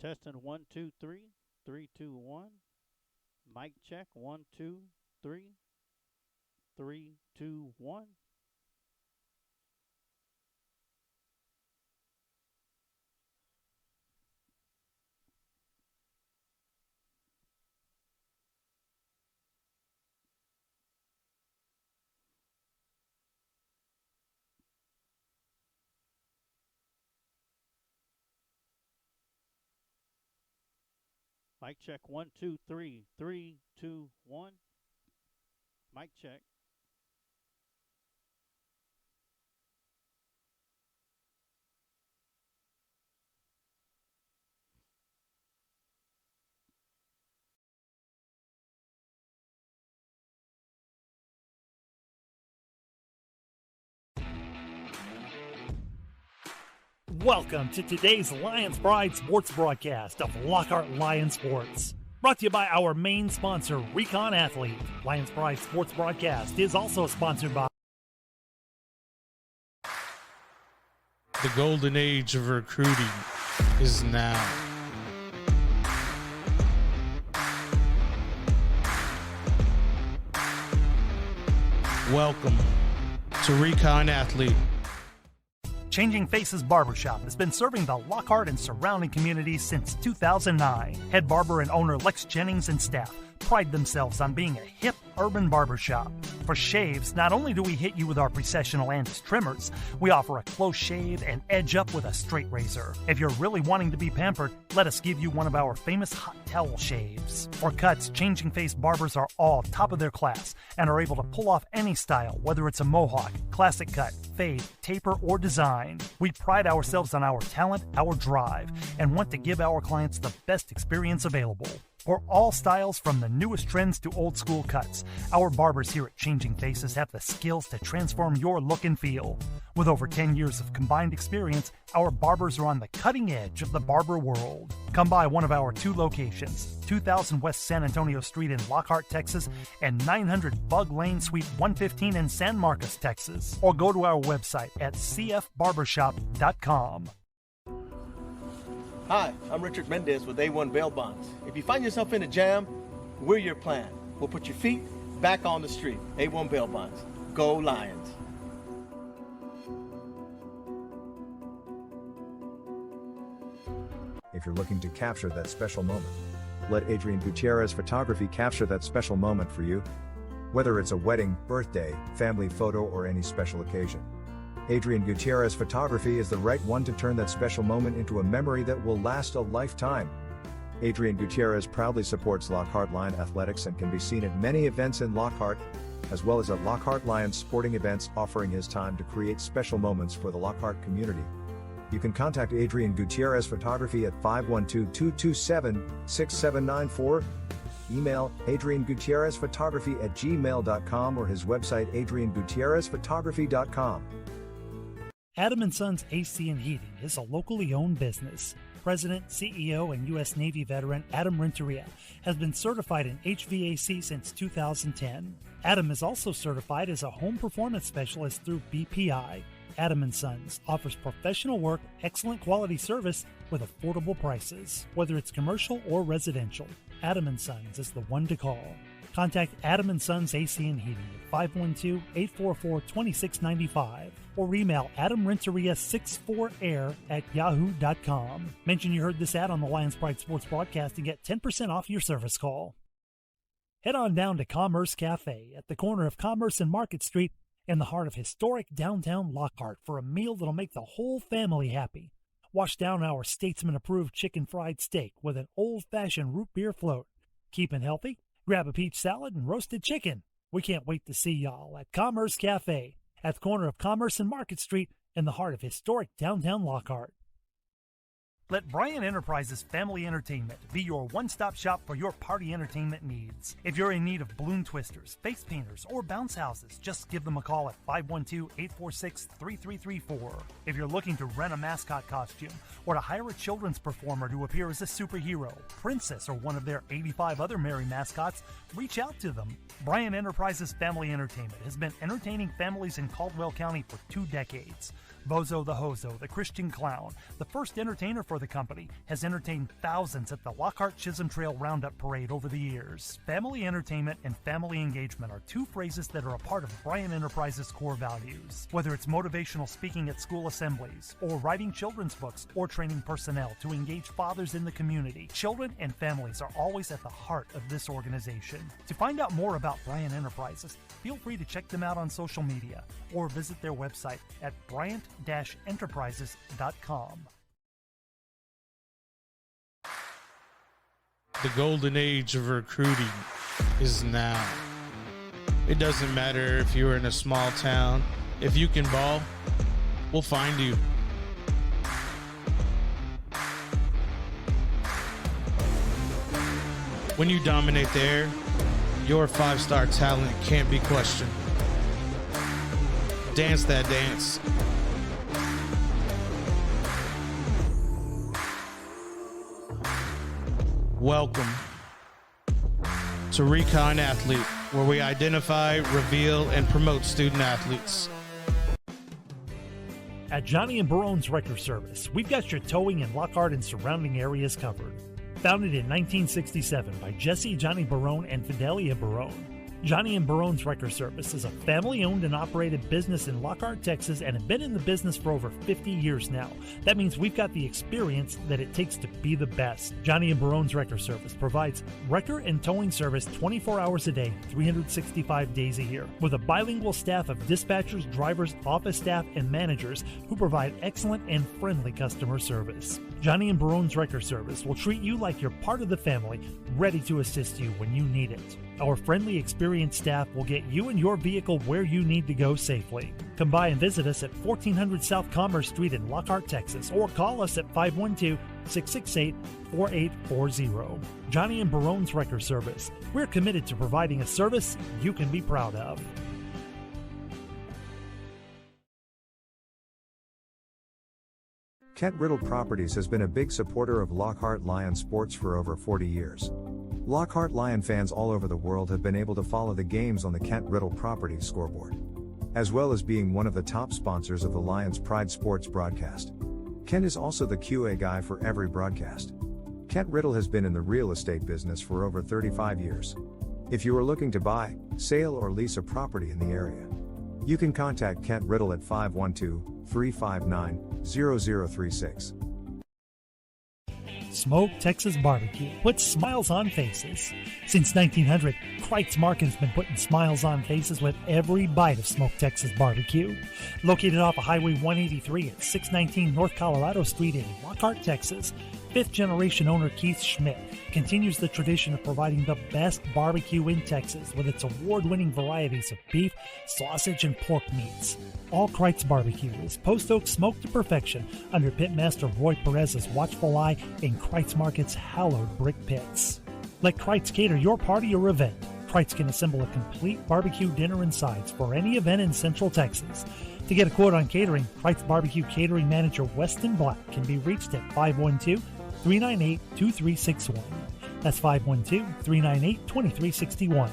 Testing 1, 2, 3, 3, 2, 1. Mic check 1, 2, 3, 3, 2, 1. Mic check 1, 2, 3, 3, 2, 1. Mic check. Welcome to today's Lions Pride sports broadcast of Lockhart Lion Sports. Brought to you by our main sponsor, Recon Athlete. Lions Pride sports broadcast is also sponsored by The golden age of recruiting is now. Welcome to Recon Athlete. Changing Faces Barbershop has been serving the Lockhart and surrounding communities since 2009. Head barber and owner Lex Jennings and staff pride themselves on being a hip urban barbershop. For shaves, not only do we hit you with our Precessional Andis trimmers, we offer a close shave and edge up with a straight razor. If you're really wanting to be pampered, let us give you one of our famous hot towel shaves. For cuts, Changing Face barbers are all top of their class and are able to pull off any style, whether it's a mohawk, classic cut, fade, taper, or design. We pride ourselves on our talent, our drive, and want to give our clients the best experience available. For all styles, from the newest trends to old school cuts, our barbers here at Changing Faces have the skills to transform your look and feel. With over 10 years of combined experience, our barbers are on the cutting edge of the barber world. Come by one of our two locations, 2000 West San Antonio Street in Lockhart, Texas, and 900 Bug Lane, Suite 115 in San Marcos, Texas. Or go to our website at cfbarbershop.com. Hi, I'm Richard Mendez with A1 Bail Bonds. If you find yourself in a jam, we're your plan. We'll put your feet back on the street. A1 Bail Bonds. Go Lions. If you're looking to capture that special moment, let Adrian Gutierrez Photography capture that special moment for you. Whether it's a wedding, birthday, family photo, or any special occasion, Adrian Gutierrez Photography is the right one to turn that special moment into a memory that will last a lifetime. Adrian Gutierrez proudly supports Lockhart Lion Athletics and can be seen at many events in Lockhart, as well as at Lockhart Lions sporting events, offering his time to create special moments for the Lockhart community. You can contact Adrian Gutierrez Photography at 512-227-6794, email adriangutierrezphotography@gmail.com, or his website adriangutierrezphotography.com. Adam & Sons AC and Heating is a locally owned business. President, CEO, and U.S. Navy veteran Adam Renteria has been certified in HVAC since 2010. Adam is also certified as a home performance specialist through BPI. Adam & Sons offers professional work, excellent quality service with affordable prices. Whether it's commercial or residential, Adam & Sons is the one to call. Contact Adam & Sons AC and Heating at 512-844-2695 or email adamrenteria64air@yahoo.com. Mention you heard this ad on the Lions Pride Sports broadcast and get 10% off your service call. Head on down to Commerce Cafe at the corner of Commerce and Market Street in the heart of historic downtown Lockhart for a meal that'll make the whole family happy. Wash down our Statesman-approved chicken fried steak with an old-fashioned root beer float. Keeping healthy? Grab a peach salad and roasted chicken. We can't wait to see y'all at Commerce Cafe at the corner of Commerce and Market Street in the heart of historic downtown Lockhart. Let Bryan Enterprises Family Entertainment be your one-stop shop for your party entertainment needs. If you're in need of balloon twisters, face painters, or bounce houses, just give them a call at 512-846-3334. If you're looking to rent a mascot costume or to hire a children's performer to appear as a superhero, princess, or one of their 85 other merry mascots, reach out to them. Bryan Enterprises Family Entertainment has been entertaining families in Caldwell County for 2 decades. Bozo the Hozo, the Christian Clown, the first entertainer for the company, has entertained thousands at the Lockhart Chisholm Trail Roundup Parade over the years. Family entertainment and family engagement are two phrases that are a part of Bryan Enterprises' core values. Whether it's motivational speaking at school assemblies, or writing children's books, or training personnel to engage fathers in the community, children and families are always at the heart of this organization. To find out more about Bryan Enterprises, feel free to check them out on social media or visit their website at bryant-enterprises.com. The golden age of recruiting is now. It doesn't matter if you're in a small town. If you can ball, we'll find you. When you dominate there, your 5-star talent can't be questioned. Dance that dance. Welcome to Recon Athlete, where we identify, reveal, and promote student athletes. At Johnny and Barone's Wrecker Service, we've got your towing in Lockhart and surrounding areas covered. Founded in 1967 by Jesse Johnny Barone and Fidelia Barone, Johnny and Barone's Wrecker Service is a family-owned and operated business in Lockhart, Texas, and have been in the business for over 50 years now. That means we've got the experience that it takes to be the best. Johnny and Barone's Wrecker Service provides wrecker and towing service 24 hours a day, 365 days a year, with a bilingual staff of dispatchers, drivers, office staff, and managers who provide excellent and friendly customer service. Johnny and Barone's Wrecker Service will treat you like you're part of the family, ready to assist you when you need it. Our friendly, experienced staff will get you and your vehicle where you need to go safely. Come by and visit us at 1400 South Commerce Street in Lockhart, Texas, or call us at 512-668-4840. Johnny and Barone's Wrecker Service. We're committed to providing a service you can be proud of. Kent Riddle Properties has been a big supporter of Lockhart Lion sports for over 40 years. Lockhart Lion fans all over the world have been able to follow the games on the Kent Riddle Properties scoreboard, as well as being one of the top sponsors of the Lions Pride Sports broadcast. Kent is also the QA guy for every broadcast. Kent Riddle has been in the real estate business for over 35 years. If you are looking to buy, sale, or lease a property in the area, you can contact Kent Riddle at 512-359-0036. Smoke Texas Barbecue puts smiles on faces. Since 1900, Kreitz Market's been putting smiles on faces with every bite of Smoke Texas Barbecue. Located off of Highway 183 at 619 North Colorado Street in Lockhart, Texas, fifth-generation owner Keith Schmidt continues the tradition of providing the best barbecue in Texas with its award-winning varieties of beef, sausage, and pork meats. All Kreitz Barbecue is post oak smoked to perfection under Pitmaster Roy Perez's watchful eye in Kreitz Market's hallowed brick pits. Let Kreitz cater your party or event. Kreitz can assemble a complete barbecue dinner and sides for any event in Central Texas. To get a quote on catering, Kreitz Barbecue Catering Manager Weston Black can be reached at 512-398-2361. That's 512-398-2361.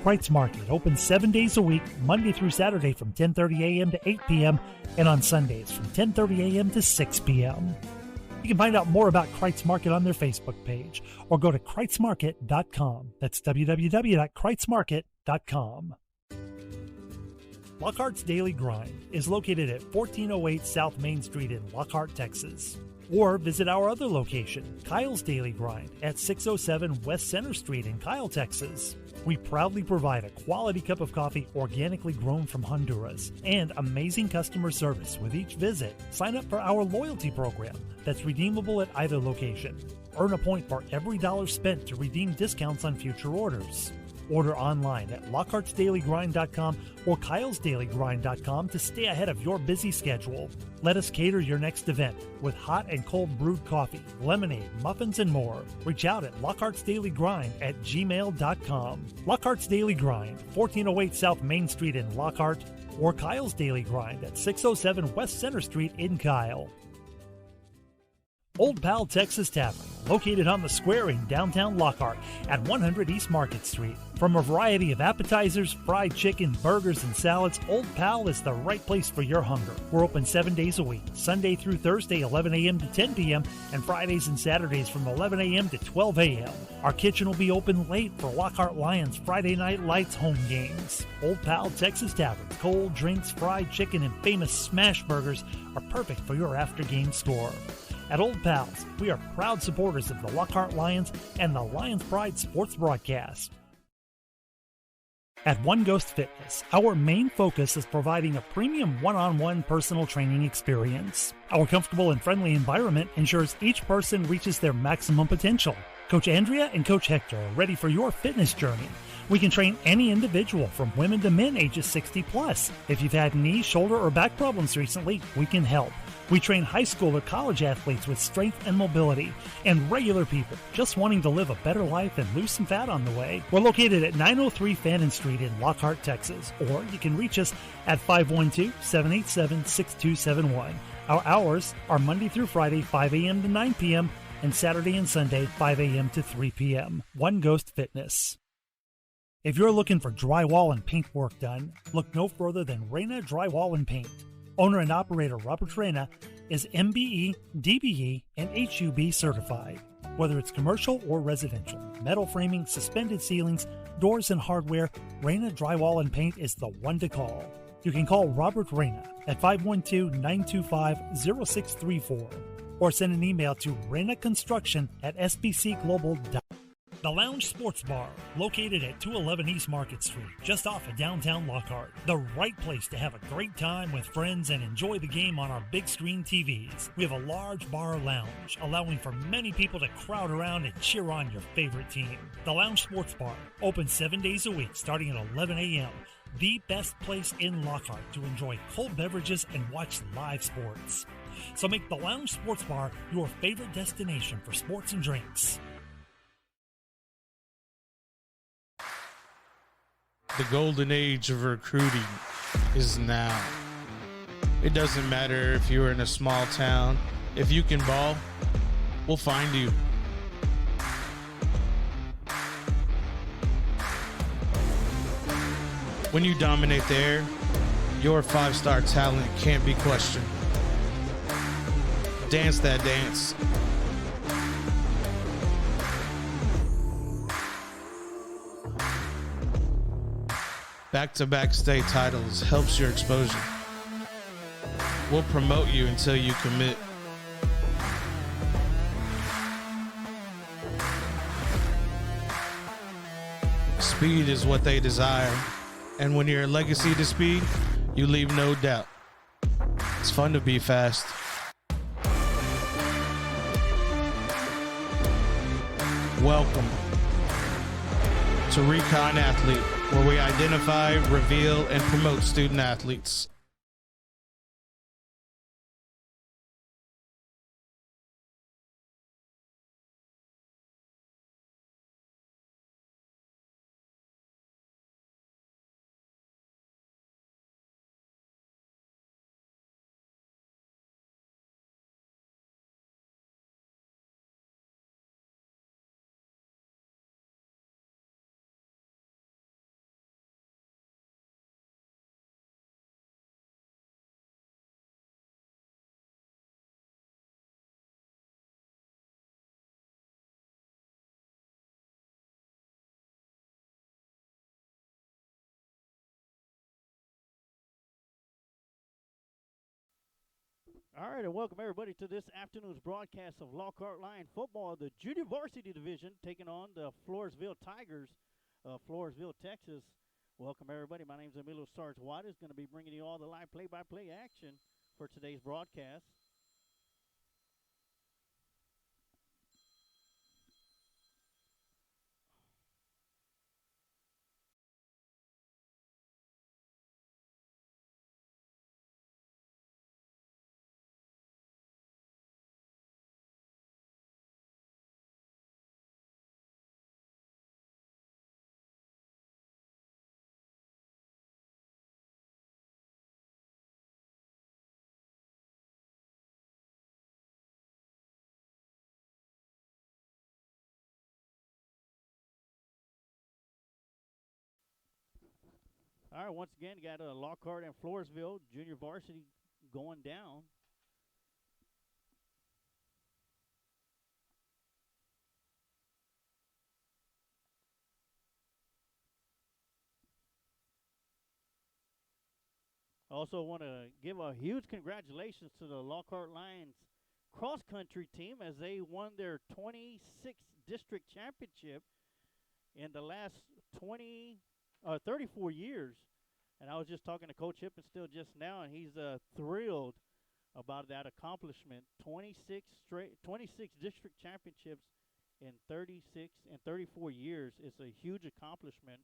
Kreitz Market opens 7 days a week, Monday through Saturday from 10:30 a.m. to 8 p.m. and on Sundays from 10:30 a.m. to 6 p.m. You can find out more about Kreitz Market on their Facebook page or go to kreitzmarket.com. That's www.kreitzmarket.com. Lockhart's Daily Grind is located at 1408 South Main Street in Lockhart, Texas. Or visit our other location, Kyle's Daily Grind, at 607 West Center Street in Kyle, Texas. We proudly provide a quality cup of coffee organically grown from Honduras and amazing customer service with each visit. Sign up for our loyalty program that's redeemable at either location. Earn a point for every dollar spent to redeem discounts on future orders. Order online at lockhartsdailygrind.com or kylesdailygrind.com to stay ahead of your busy schedule. Let us cater your next event with hot and cold brewed coffee, lemonade, muffins, and more. Reach out at lockhartsdailygrind@gmail.com. Lockhart's Daily Grind, 1408 South Main Street in Lockhart, or Kyle's Daily Grind at 607 West Center Street in Kyle. Old Pal Texas Tavern, located on the square in downtown Lockhart at 100 East Market Street. From a variety of appetizers, fried chicken, burgers, and salads, Old Pal is the right place for your hunger. We're open 7 days a week, Sunday through Thursday, 11 a.m. to 10 p.m., and Fridays and Saturdays from 11 a.m. to 12 a.m. Our kitchen will be open late for Lockhart Lions Friday Night Lights home games. Old Pal Texas Tavern, cold drinks, fried chicken, and famous smash burgers are perfect for your after-game score. At Old Pals, we are proud supporters of the Lockhart Lions and the Lions Pride sports broadcast. At One Ghost Fitness, our main focus is providing a premium one-on-one personal training experience. Our comfortable and friendly environment ensures each person reaches their maximum potential. Coach Andrea and Coach Hector are ready for your fitness journey. We can train any individual from women to men ages 60 plus. If you've had knee, shoulder, or back problems recently, we can help. We train high school or college athletes with strength and mobility, and regular people just wanting to live a better life and lose some fat on the way. We're located at 903 Fannin Street in Lockhart, Texas, or you can reach us at 512-787-6271. Our hours are Monday through Friday, 5 a.m. to 9 p.m., and Saturday and Sunday, 5 a.m. to 3 p.m. One Ghost Fitness. If you're looking for drywall and paint work done, look no further than Reyna Drywall and Paint. Owner and operator Robert Reyna is MBE, DBE, and HUB certified. Whether it's commercial or residential, metal framing, suspended ceilings, doors, and hardware, Reyna Drywall and Paint is the one to call. You can call Robert Reyna at 512-925-0634 or send an email to reynaconstruction@sbcglobal.com. The Lounge Sports Bar, located at 211 East Market Street, just off of downtown Lockhart. The right place to have a great time with friends and enjoy the game on our big screen TVs. We have a large bar lounge, allowing for many people to crowd around and cheer on your favorite team. The Lounge Sports Bar, open 7 days a week starting at 11 a.m. The best place in Lockhart to enjoy cold beverages and watch live sports. So make the Lounge Sports Bar your favorite destination for sports and drinks. The golden age of recruiting is now. It doesn't matter if you're in a small town. If you can ball, we'll find you. When you dominate the air, your 5-star talent can't be questioned. Dance that dance. Back-to-back state titles helps your exposure. We'll promote you until you commit. Speed is what they desire, and when you're a legacy to speed, you leave no doubt. It's fun to be fast. Welcome to Recon Athlete, where we identify, reveal, and promote student athletes. All right, and welcome everybody to this afternoon's broadcast of Lockhart Lion football, the junior varsity division, taking on the Floresville Tigers of Floresville, Texas. Welcome everybody. My name is Emilio Sarge Watt. Is going to be bringing you all the live play-by-play action for today's broadcast. All right, once again, got Lockhart and Floresville Junior Varsity going down. Also want to give a huge congratulations to the Lockhart Lions cross-country team as they won their 26th district championship in the last 34 years. And I was just talking to Coach Hippenstill just now, and he's thrilled about that accomplishment. 26 district championships in 34 years. It's a huge accomplishment,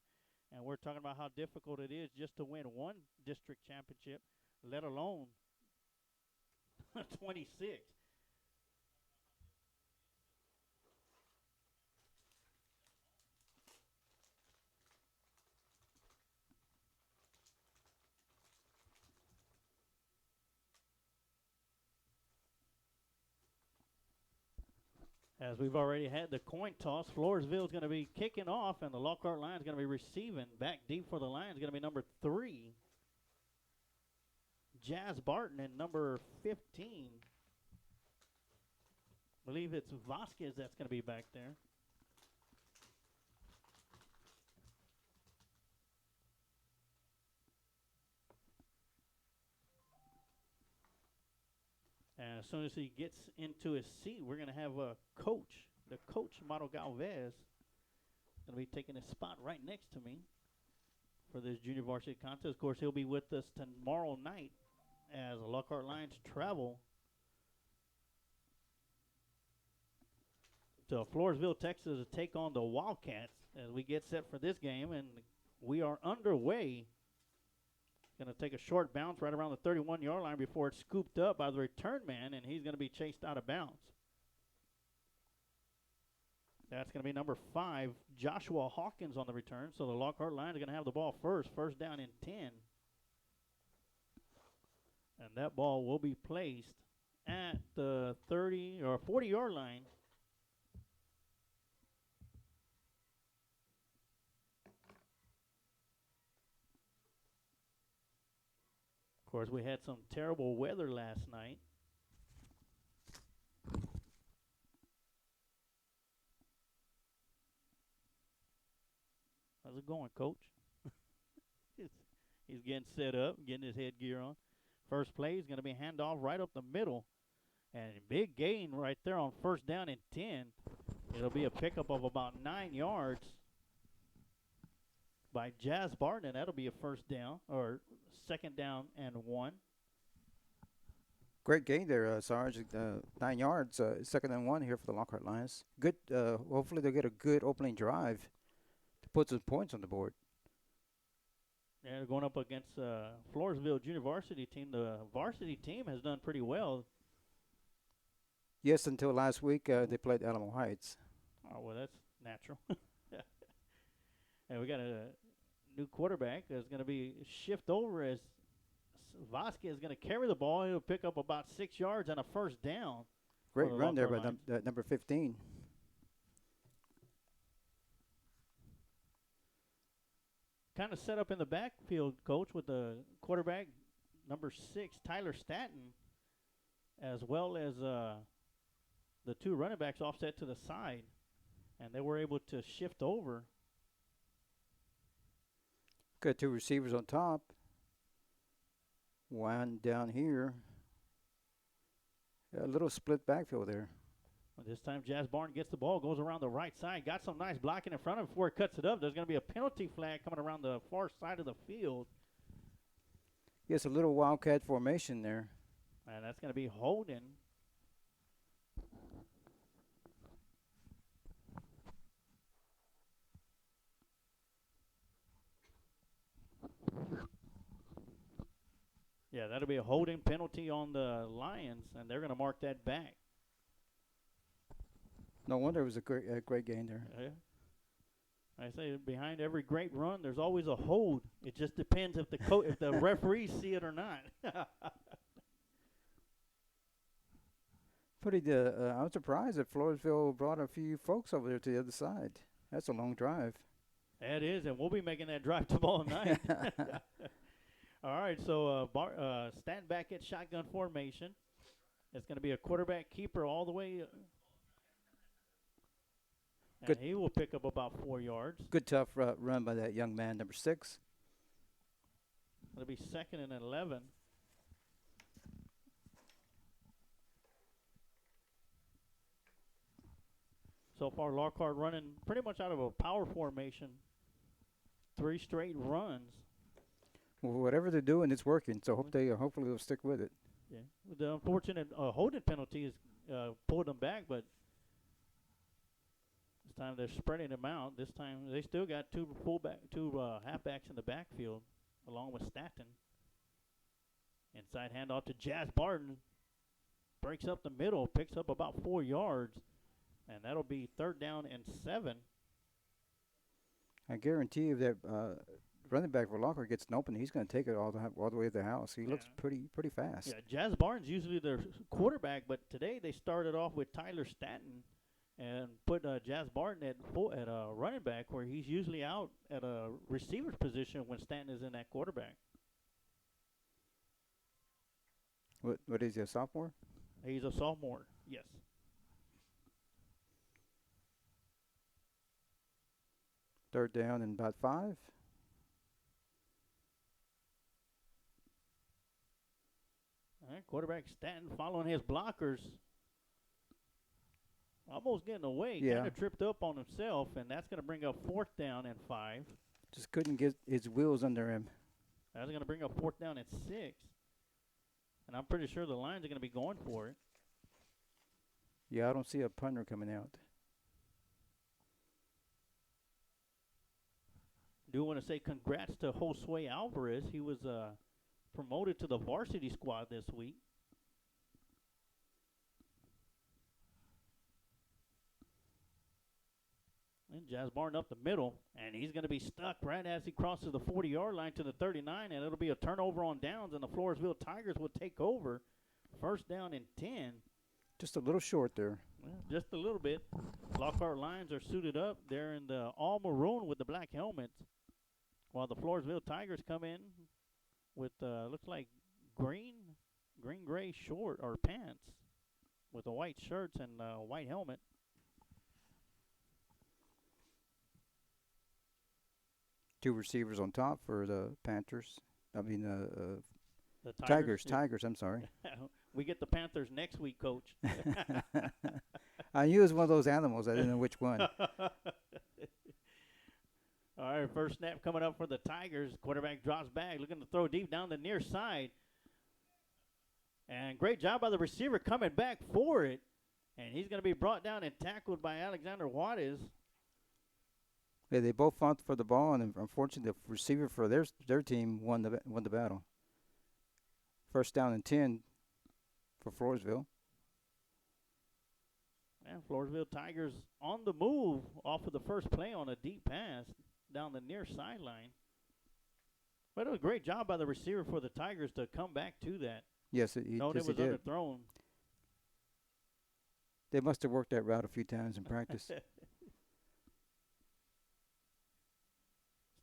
and we're talking about how difficult it is just to win one district championship, let alone 26. As we've already had the coin toss, Floresville is going to be kicking off, and the Lockhart Lions is going to be receiving. Back deep for the Lions is going to be number 3, Jazz Barton, and number 15. I believe it's Vasquez that's going to be back there. And as soon as he gets into his seat, we're going to have a coach. The coach, Mauro Galvez, going to be taking his spot right next to me for this junior varsity contest. Of course, he'll be with us tomorrow night as the Lockhart Lions travel to Floresville, Texas to take on the Wildcats as we get set for this game. And we are underway. Going to take a short bounce right around the 31-yard line before it's scooped up by the return man, and he's going to be chased out of bounds. That's going to be number 5, Joshua Hawkins on the return. So the Lockhart Lions are going to have the ball first down and 10. And that ball will be placed at the 30 or 40-yard line. Of course, we had some terrible weather last night. How's it going, Coach? He's getting set up, getting his headgear on. First play is going to be handoff right up the middle. And big gain right there on first down and 10. It'll be a pickup of about 9 yards by Jazz Barton, and that'll be a first down, or second down and 1. Great gain there, Sarge. 9 yards, second and 1 here for the Lockhart Lions. Good. Hopefully they'll get a good opening drive to put some points on the board. Yeah, they're going up against Floresville Junior Varsity team. The varsity team has done pretty well. Yes, until last week they played Alamo Heights. Oh, well, that's natural. And we got a new quarterback that's going to be shift over as Vasquez is going to carry the ball. He'll pick up about 6 yards and a first down. Great run there by number 15. Kind of set up in the backfield, Coach, with the quarterback, number 6, Tyler Stanton, as well as the 2 running backs offset to the side. And they were able to shift over. Got 2 receivers on top. One down here. A little split backfield there. Well, this time Jazz Barton gets the ball, goes around the right side, got some nice blocking in front of him before it cuts it up. There's going to be a penalty flag coming around the far side of the field. Yes, a little wildcat formation there. And that's going to be holding. Yeah, that'll be a holding penalty on the Lions, and they're going to mark that back. No wonder it was a great gain there. I say behind every great run, there's always a hold. It just depends if the if the referees see it or not. I was surprised that Floresville brought a few folks over there to the other side. That's a long drive. That is, and we'll be making that drive tomorrow night. All right, so stand back at shotgun formation. It's going to be a quarterback keeper all the way. And Good. he will pick up about 4 yards. Good tough run by that young man, number 6. It'll be 2nd and 11. So far, Lockhart running pretty much out of a power formation. 3 straight runs. Well, whatever they're doing, it's working. So hopefully they'll stick with it. Yeah. The unfortunate holding penalty has pulled them back, but this time they're spreading them out. This time they still got two halfbacks in the backfield, along with Staten. Inside handoff to Jazz Barton. Breaks up the middle, picks up about 4 yards, and that'll be 3rd down and 7. I guarantee you that running back for Lockhart gets an opening, he's going to take it all the way to the house. He looks pretty fast. Yeah, Jazz Barnes usually their quarterback, but today they started off with Tyler Staten and put Jazz Barton at running back, where he's usually out at a receiver's position when Staten is in that quarterback. What is he, a sophomore? He's a sophomore, yes. Third down and about 5. All right, quarterback Staten following his blockers. Almost getting away. Yeah. Kind of tripped up on himself, and that's going to bring up 4th down and 5. Just couldn't get his wheels under him. That's going to bring up 4th down and 6. And I'm pretty sure the Lions are going to be going for it. Yeah, I don't see a punter coming out. Do want to say congrats to Josue Alvarez. He was promoted to the varsity squad this week. And Jazz Barton up the middle, and he's going to be stuck right as he crosses the 40-yard line to the 39, and it'll be a turnover on downs, and the Floresville Tigers will take over. 1st down and 10. Just a little short there. Well, just a little bit. Lockhart Lions are suited up. They're in the all maroon with the black helmets, while the Floresville Tigers come in with looks like green-gray short or pants with the white shirts and white helmet. Two receivers on top for the Panthers. The Tigers. Tigers, I'm sorry. We get the Panthers next week, Coach. I knew it was one of those animals. I didn't know which one. All right, first snap coming up for the Tigers. Quarterback drops back, looking to throw deep down the near side. And great job by the receiver coming back for it. And he's going to be brought down and tackled by Alexander Juarez. Yeah, they both fought for the ball, and unfortunately, the receiver for their team won the battle. 1st down and 10 for Floresville. And Floresville Tigers on the move off of the first play on a deep pass down the near sideline. But it was a great job by the receiver for the Tigers to come back to that. Yes, it yes, was he did. underthrown. They must have worked that route a few times in practice.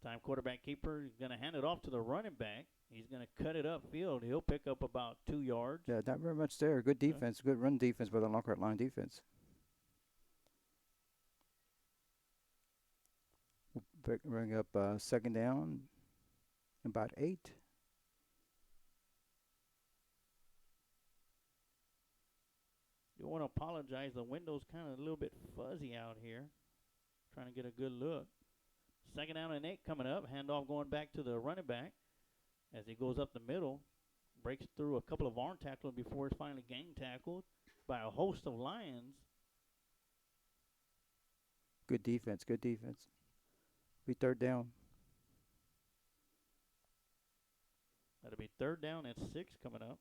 Time quarterback keeper is going to hand it off to the running back. He's going to cut it upfield. He'll pick up about 2 yards. Yeah, not very much there. Good defense, good run defense by the Lockhart line defense. We'll bring up 2nd down, about 8. You want to apologize. The window's kind of a little bit fuzzy out here. Trying to get a good look. 2nd down and 8 coming up. Handoff going back to the running back as he goes up the middle. Breaks through a couple of arm tackles before he's finally gang tackled by a host of Lions. Good defense, good defense. Be 3rd down. That'll be 3rd down and 6 coming up.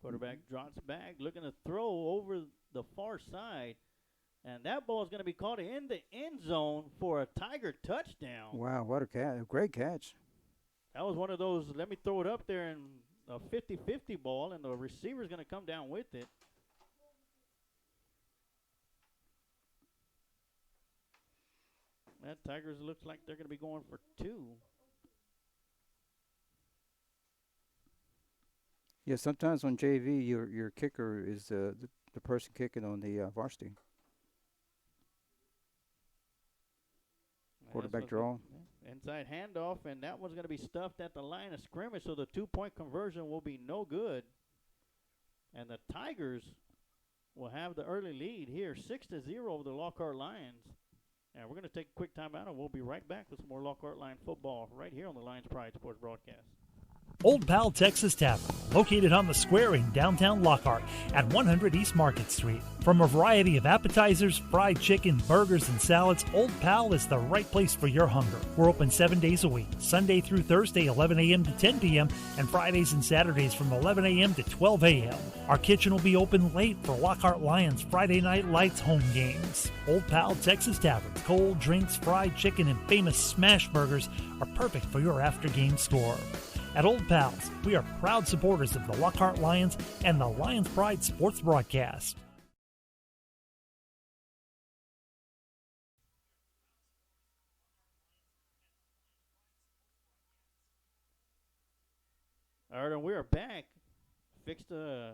Quarterback drops back, looking to throw over the far side. And that ball is going to be caught in the end zone for a Tiger touchdown. Wow, what a catch. Great catch. That was one of those, let me throw it up there, and a 50-50 ball, and the receiver's going to come down with it. That Tigers looks like they're going to be going for 2. Yeah, sometimes on JV, your kicker is the person kicking on the varsity. Quarterback draw. Inside handoff, and that one's going to be stuffed at the line of scrimmage, so the 2-point conversion will be no good. And the Tigers will have the early lead here, 6-0 over the Lockhart Lions. And we're going to take a quick timeout, and we'll be right back with some more Lockhart Lion football right here on the Lions Pride Sports broadcast. Old Pal Texas Tavern, located on the square in downtown Lockhart at 100 East Market Street. From a variety of appetizers, fried chicken, burgers, and salads, Old Pal is the right place for your hunger. We're open 7 days a week, Sunday through Thursday, 11 a.m. to 10 p.m., and Fridays and Saturdays from 11 a.m. to 12 a.m. Our kitchen will be open late for Lockhart Lions Friday Night Lights home games. Old Pal Texas Tavern, cold drinks, fried chicken, and famous smash burgers are perfect for your after-game score. At Old Pals, we are proud supporters of the Lockhart Lions and the Lions Pride Sports broadcast. All right, and we are back. Fixed the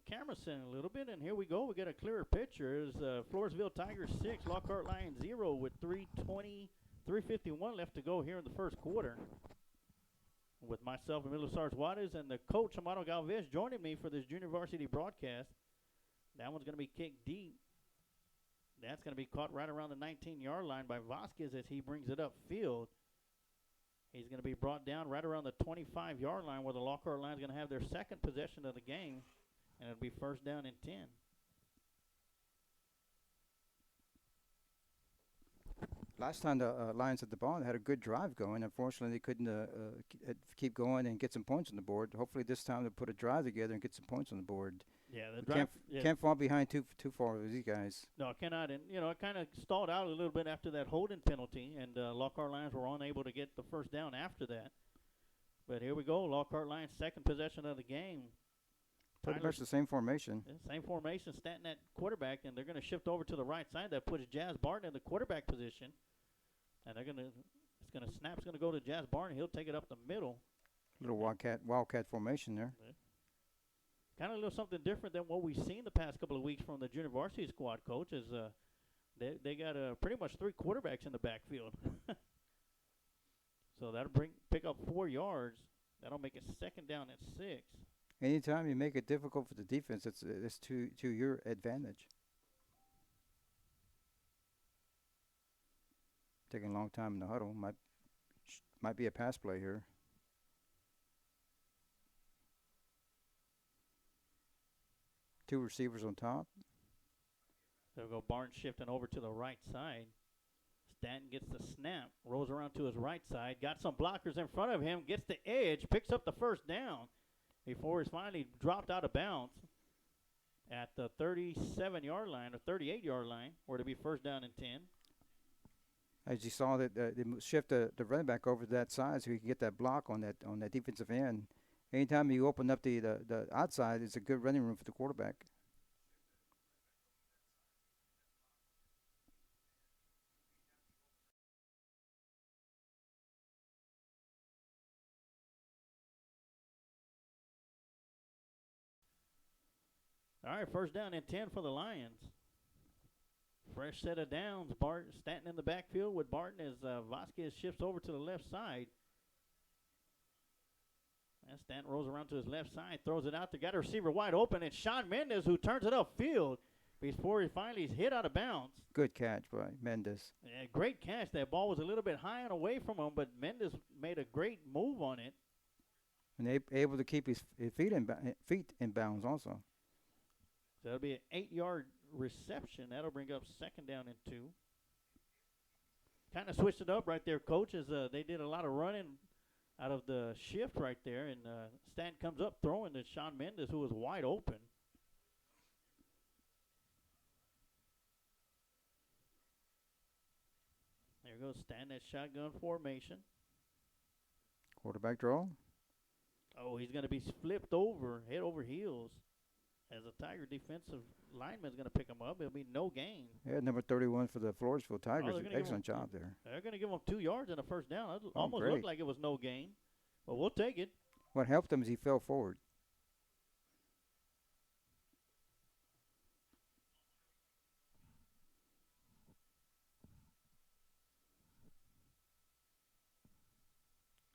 camera setting a little bit, and here we go. We get a clearer picture. It's Floresville Tigers 6, Lockhart Lions 0 with 3:51 left to go here in the first quarter. With myself and Milo Sarge Juarez and the coach Amado Galvez joining me for this junior varsity broadcast. That one's going to be kicked deep. That's going to be caught right around the 19-yard line by Vasquez as he brings it upfield. He's going to be brought down right around the 25-yard line where the Lockhart Lions are going to have their second possession of the game, and it'll be first down and 10. Last time the Lions at the ball had a good drive going. Unfortunately, they couldn't keep going and get some points on the board. Hopefully, this time they'll put a drive together and get some points on the board. Yeah, the drive can't fall behind too far with these guys. No, it cannot. And it kind of stalled out a little bit after that holding penalty, and Lockhart Lions were unable to get the first down after that. But here we go, Lockhart Lions' second possession of the game. Pretty much the same formation. Same formation, Stanton at quarterback, and they're going to shift over to the right side. That puts Jazz Barton in the quarterback position. And snap's going to go to Jazz Barton. He'll take it up the middle. Little wildcat formation there. Kind of a little something different than what we've seen the past couple of weeks from the junior varsity squad, coach, is they got pretty much 3 quarterbacks in the backfield. So that'll pick up 4 yards. That'll make it second down at 6. Anytime you make it difficult for the defense, it's to your advantage. Taking a long time in the huddle. Might be a pass play here. Two receivers on top. They'll go Barton shifting over to the right side. Stanton gets the snap, rolls around to his right side, got some blockers in front of him, gets the edge, picks up the first down before he's finally dropped out of bounds at the 37-yard line or 38-yard line, where it'll be first down and 10. As you saw, that they shift the running back over to that side so he can get that block on that defensive end. Anytime you open up the outside, it's a good running room for the quarterback. All right, first down and 10 for the Lions. Fresh set of downs. Stanton in the backfield with Barton as Vasquez shifts over to the left side. And Stanton rolls around to his left side, throws it out there. Got a receiver wide open. It's Sean Mendez who turns it upfield before he finally is hit out of bounds. Good catch by Mendez. Yeah, great catch. That ball was a little bit high and away from him, but Mendez made a great move on it. And able to keep his feet in bounds also. So that'll be an 8-yard reception. That'll bring up second down and 2. Kind of switched it up right there, Coach, as they did a lot of running out of the shift right there. And Stanton comes up throwing to Sean Mendez, who was wide open. There goes Stanton at shotgun formation. Quarterback draw. Oh, he's going to be flipped over, head over heels, as a Tiger defensive lineman is going to pick him up. It'll be no gain. Yeah, number 31 for the Floresville Tigers. they're gonna Excellent job there. They're going to give him 2 yards and a first down. It Oh, almost great. looked like it was no gain, but we'll take it. What helped him is he fell forward.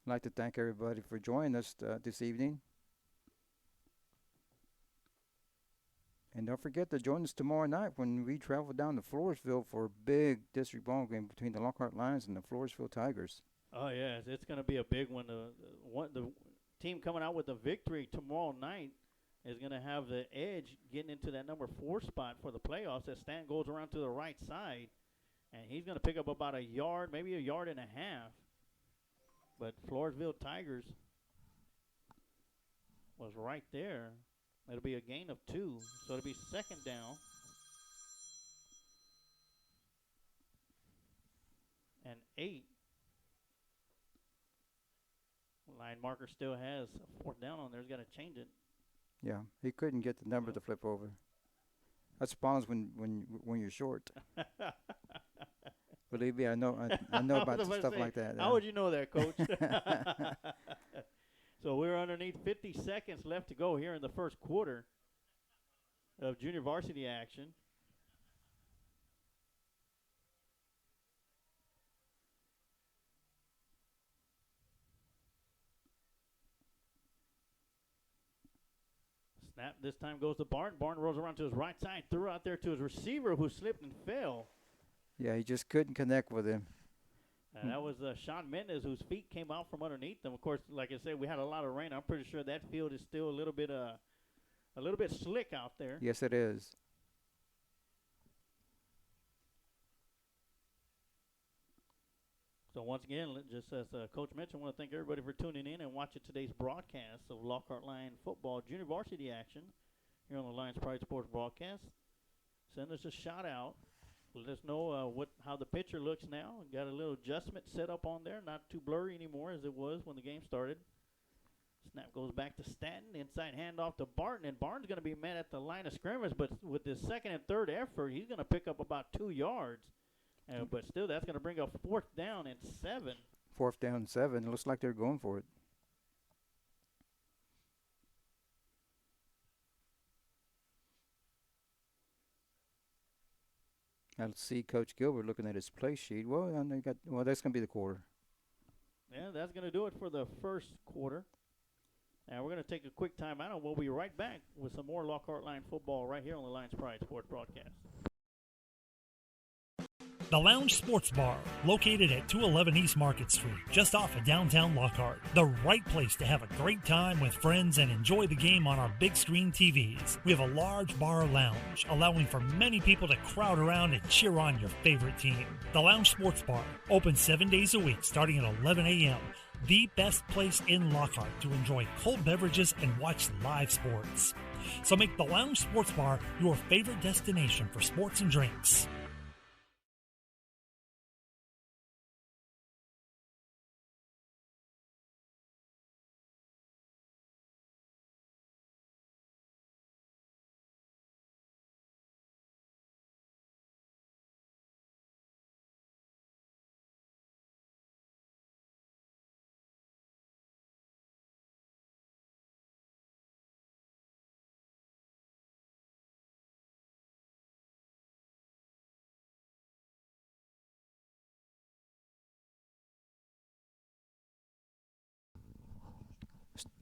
I'd like to thank everybody for joining us this evening. And don't forget to join us tomorrow night when we travel down to Floresville for a big district ball game between the Lockhart Lions and the Floresville Tigers. Oh, yes, it's going to be a big one. The team coming out with the victory tomorrow night is going to have the edge getting into that number 4 spot for the playoffs as Stan goes around to the right side. And he's going to pick up about a yard, maybe a yard and a half. But Floresville Tigers was right there. It'll be a gain of 2, so it'll be second down. And 8. Line marker still has a 4th down on there. He's got to change it. Yeah, he couldn't get the number to flip over. That spawns when you're short. Believe me, I know about stuff like that. How would you know that, Coach? So we're underneath 50 seconds left to go here in the first quarter of junior varsity action. Snap this time goes to Barton. Barton rolls around to his right side, threw out there to his receiver who slipped and fell. Yeah, he just couldn't connect with him. And that was Sean Mendez, whose feet came out from underneath them. Of course, like I said, we had a lot of rain. I'm pretty sure that field is still a little bit slick out there. Yes, it is. So once again, just as Coach mentioned, I want to thank everybody for tuning in and watching today's broadcast of Lockhart Lion football junior varsity action here on the Lions Pride Sports broadcast. Send us a shout out. Let us know how the picture looks now. Got a little adjustment set up on there. Not too blurry anymore as it was when the game started. Snap goes back to Stanton. Inside handoff to Barton. And Barton's going to be met at the line of scrimmage. But with this second and third effort, he's going to pick up about 2 yards. But still, that's going to bring up 4th down and 7. 4th down and 7. It looks like they're going for it. I see Coach Gilbert looking at his play sheet. Well, that's going to be the quarter. Yeah, that's going to do it for the first quarter. And we're going to take a quick timeout, and we'll be right back with some more Lockhart Lion football right here on the Lions Pride Sports broadcast. The Lounge Sports Bar, located at 211 East Market Street, just off of downtown Lockhart. The right place to have a great time with friends and enjoy the game on our big screen TVs. We have a large bar lounge, allowing for many people to crowd around and cheer on your favorite team. The Lounge Sports Bar, open 7 days a week starting at 11 a.m. The best place in Lockhart to enjoy cold beverages and watch live sports. So make the Lounge Sports Bar your favorite destination for sports and drinks.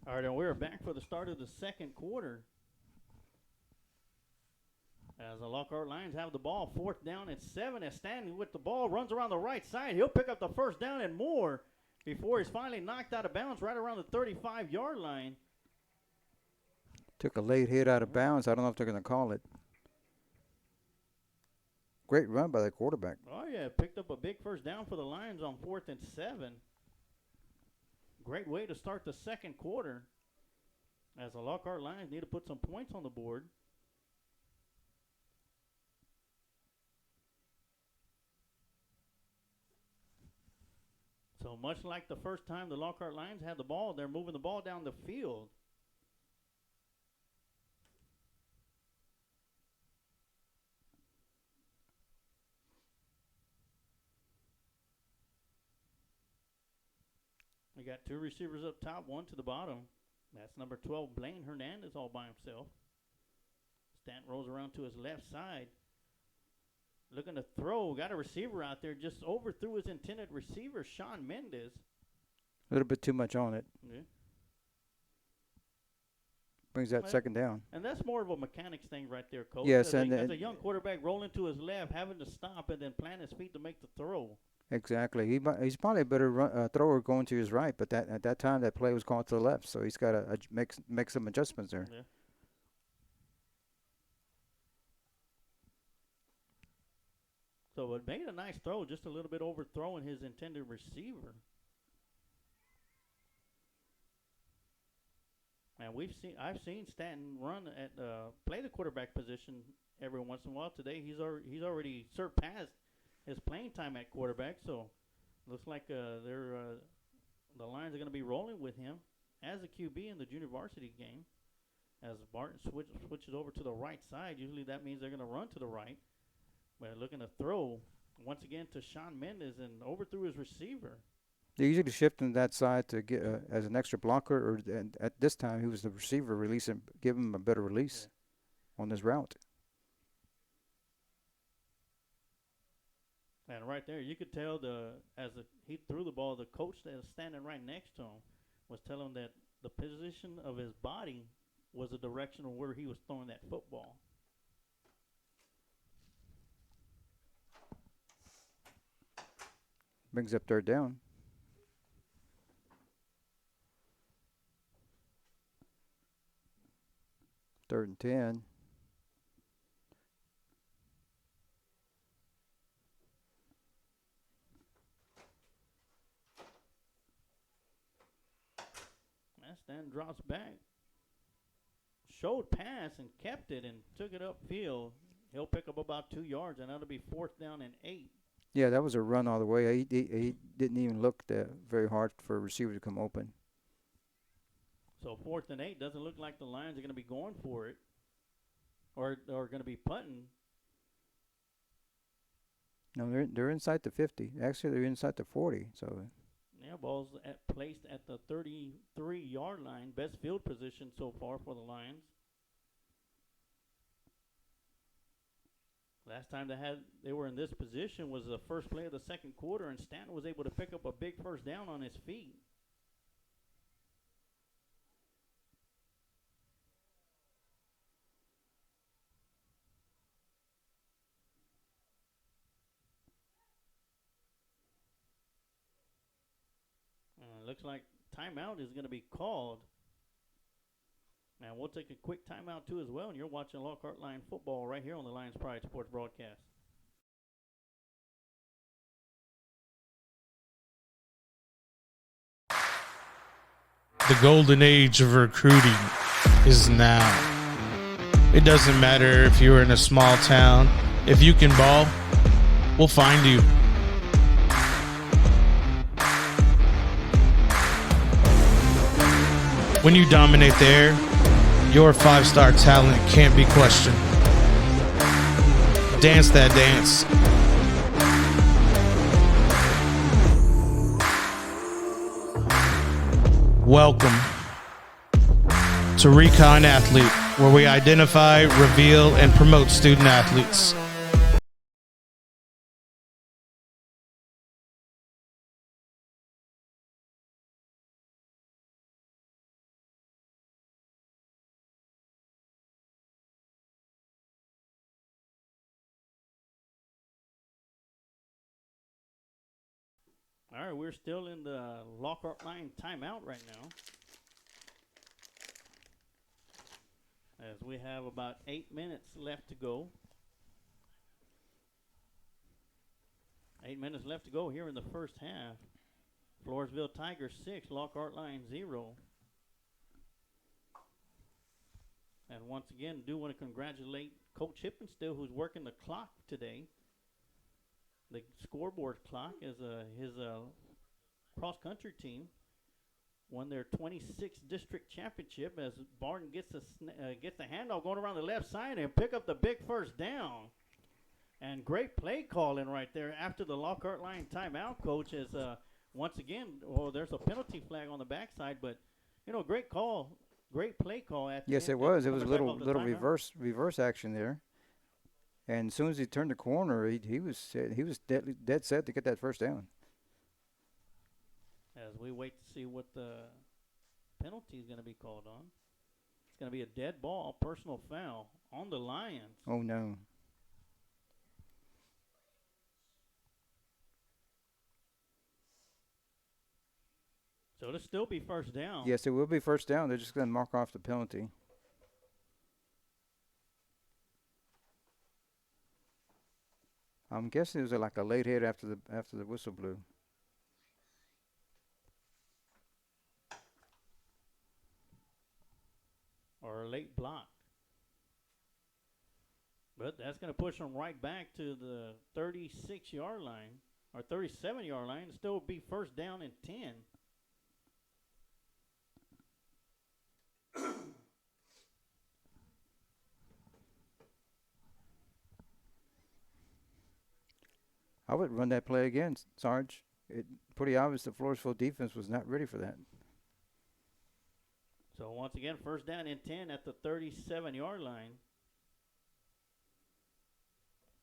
All right, and we're back for the start of the second quarter. As the Lockhart Lions have the ball, 4th down and 7. As Stanley with the ball runs around the right side. He'll pick up the first down and more before he's finally knocked out of bounds right around the 35-yard line. Took a late hit out of bounds. I don't know if they're going to call it. Great run by the quarterback. Oh, yeah, picked up a big first down for the Lions on 4th and 7. Great way to start the second quarter as the Lockhart Lions need to put some points on the board. So So much like the first time the Lockhart Lions had the ball, they're moving the ball down the field. We got two receivers up top, one to the bottom. That's number 12, Blaine Hernandez, all by himself. Stanton rolls around to his left side. Looking to throw. Got a receiver out there. Just overthrew his intended receiver, Sean Mendez. A little bit too much on it. Yeah. Brings that second down. And that's more of a mechanics thing right there, Coach. Yes, as a young quarterback rolling to his left, having to stop and then plant his feet to make the throw. Exactly. He's probably a better thrower going to his right, but at that time that play was called to the left, so he's got to make some adjustments there. Yeah. So it made a nice throw, just a little bit overthrowing his intended receiver. And I've seen Stanton run at play the quarterback position every once in a while. Today he's already surpassed his playing time at quarterback. So looks like the Lions are going to be rolling with him as a QB in the junior varsity game. As Barton switches over to the right side, usually that means they're going to run to the right. But looking to throw once again to Sean Mendez and overthrew his receiver. They usually shift him that side to get as an extra blocker, or at this time he was the receiver, give him a better release on this route. And right there, you could tell he threw the ball, the coach that was standing right next to him was telling him that the position of his body was the direction of where he was throwing that football. Brings up third down. Third and 10. Stanton drops back. Showed pass and kept it and took it upfield. He'll pick up about 2 yards, and that'll be 4th down and 8. Yeah, that was a run all the way. He didn't even look very hard for a receiver to come open. So 4th and 8 doesn't look like the Lions are going to be going for it or going to be punting. No, they're inside the 50. Actually, they're inside the 40. So. Yeah, ball's placed at the 33-yard line. Best field position so far for the Lions. Last time they were in this position was the first play of the second quarter, and Stanton was able to pick up a big first down on his feet. Looks like timeout is going to be called. And we'll take a quick timeout, too, as well. And you're watching Lockhart Lion football right here on the Lions Pride Sports broadcast. The golden age of recruiting is now. It doesn't matter if you're in a small town. If you can ball, we'll find you. When you dominate there, your 5-star talent can't be questioned. Dance that dance. Welcome to Recon Athlete, where we identify, reveal, and promote student athletes. All right, we're still in the Lockhart Line timeout right now. As we have about 8 minutes left to go. 8 minutes left to go here in the first half. Floresville Tigers 6, Lockhart Line 0. And once again, do want to congratulate Coach Hippenstill, who's working the clock today. The scoreboard clock is his cross-country team. Won their 26th district championship as Barton gets the handoff going around the left side and pick up the big first down. And great play calling right there after the Lockhart line timeout, Coach, as once again, there's a penalty flag on the backside, but, great call, great play call. Yes, it was. It was a little reverse action there. And as soon as he turned the corner, he was dead set to get that first down. As we wait to see what the penalty is going to be called on. It's going to be a dead ball, personal foul on the Lions. Oh, no. So it'll still be first down. Yes, it will be first down. They're just going to mark off the penalty. I'm guessing it was like a late hit after the whistle blew. Or a late block. But that's going to push them right back to the 36-yard line or 37-yard line. It'll still be first down and 10. I would run that play again, Sarge. It's pretty obvious the Floresville defense was not ready for that. So once again, first down and 10 at the 37-yard line.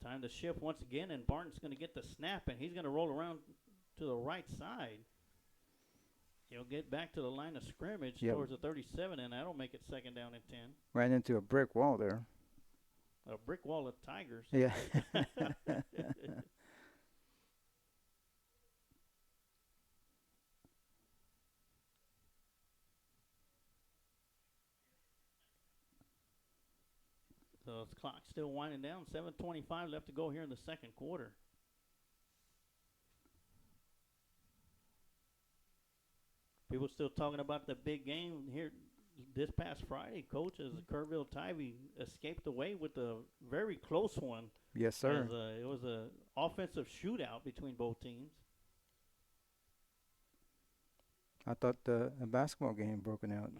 Time to shift once again, and Barton's going to get the snap, and he's going to roll around to the right side. He'll get back to the line of scrimmage towards the 37, and that'll make it second down and 10. Ran into a brick wall there. A brick wall of Tigers. Yeah. So the clock's still winding down. 7:25 left to go here in the second quarter. People still talking about the big game here this past Friday, Coach, as the Kerrville Tivy escaped away with a very close one. Yes, sir. It was an offensive shootout between both teams. I thought a basketball game broken out.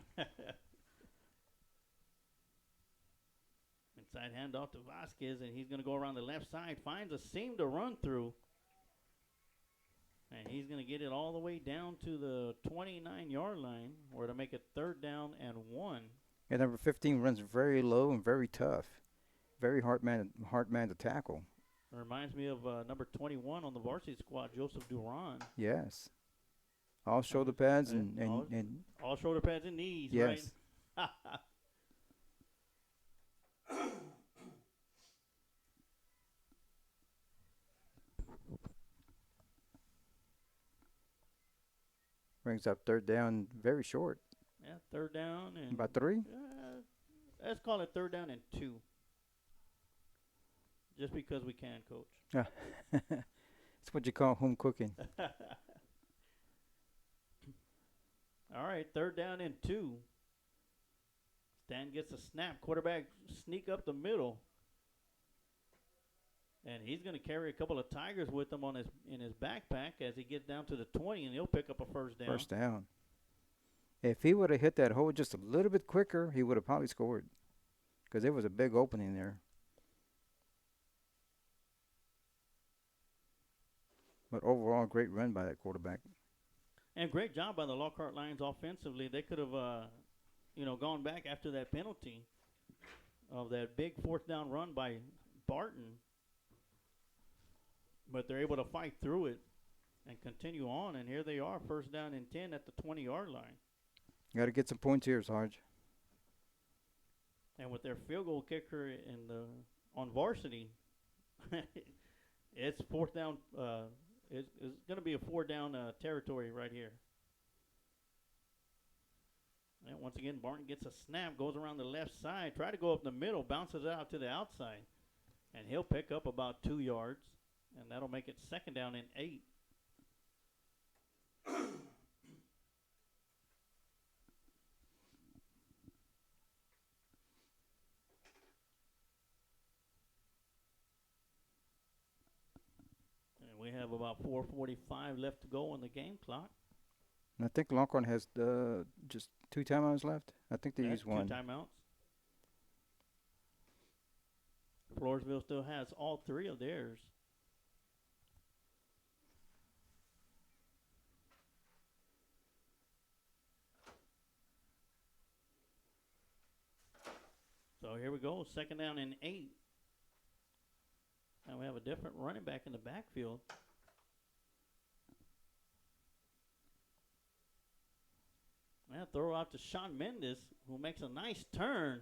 Inside handoff to Vasquez, and he's going to go around the left side, finds a seam to run through. And he's going to get it all the way down to the 29-yard line, where to make it third down and 1. And number 15 runs very low and very tough. Very hard man to tackle. It reminds me of number 21 on the varsity squad, Joseph Duran. Yes. All shoulder pads and all shoulder pads and knees, yes. Right? Brings up third down very short. Yeah, third down and about 3? Let's call it third down and 2. Just because we can, Coach. Yeah. It's what you call home cooking. All right, third down and 2. Stan gets a snap. Quarterback sneak up the middle. And he's going to carry a couple of Tigers with him in his backpack as he gets down to the 20, and he'll pick up a first down. First down. If he would have hit that hole just a little bit quicker, he would have probably scored, because there was a big opening there. But overall, great run by that quarterback. And great job by the Lockhart Lions offensively. They could have, gone back after that penalty of that big fourth down run by Barton. But they're able to fight through it and continue on. And here they are, first down and 10 at the 20-yard line. You got to get some points here, Sarge. And with their field goal kicker on varsity, it's fourth down. It's going to be a four-down territory right here. And once again, Barton gets a snap, goes around the left side, try to go up the middle, bounces it out to the outside. And he'll pick up about 2 yards, and that'll make it second down and 8. We have about 4:45 left to go on the game clock. And I think Lockhart has just 2 timeouts left. I think they That's used one. 2 timeouts. Floresville still has all 3 of theirs. So here we go, 2nd down and 8. And we have a different running back in the backfield. And throw out to Sean Mendes, who makes a nice turn.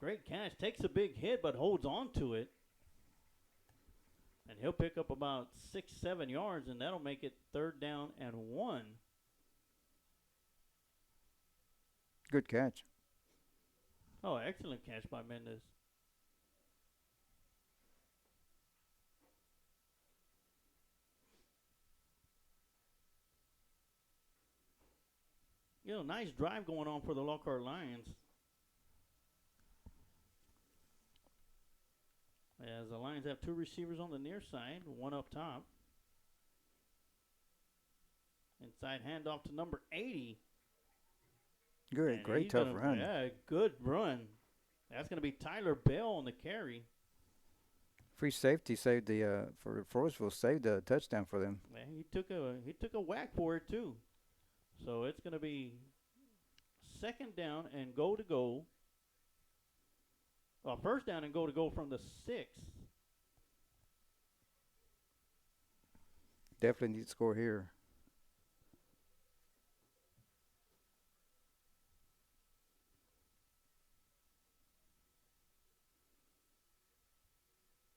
Great catch. Takes a big hit, but holds on to it. And he'll pick up about 6-7 yards, and that'll make it 3rd down and 1. Good catch. Oh, excellent catch by Mendes. Nice drive going on for the Lockhart Lions. As the Lions have 2 receivers on the near side, one up top. Inside handoff to number 80. Good, And great he's tough gonna- run. Yeah, good run. That's going to be Tyler Bell on the carry. Free safety saved the for Floresville, saved a touchdown for them. Man, he took a whack for it too. So it's going to be 2nd down and go to go. Well, 1st down and go to go from the 6. Definitely need to score here.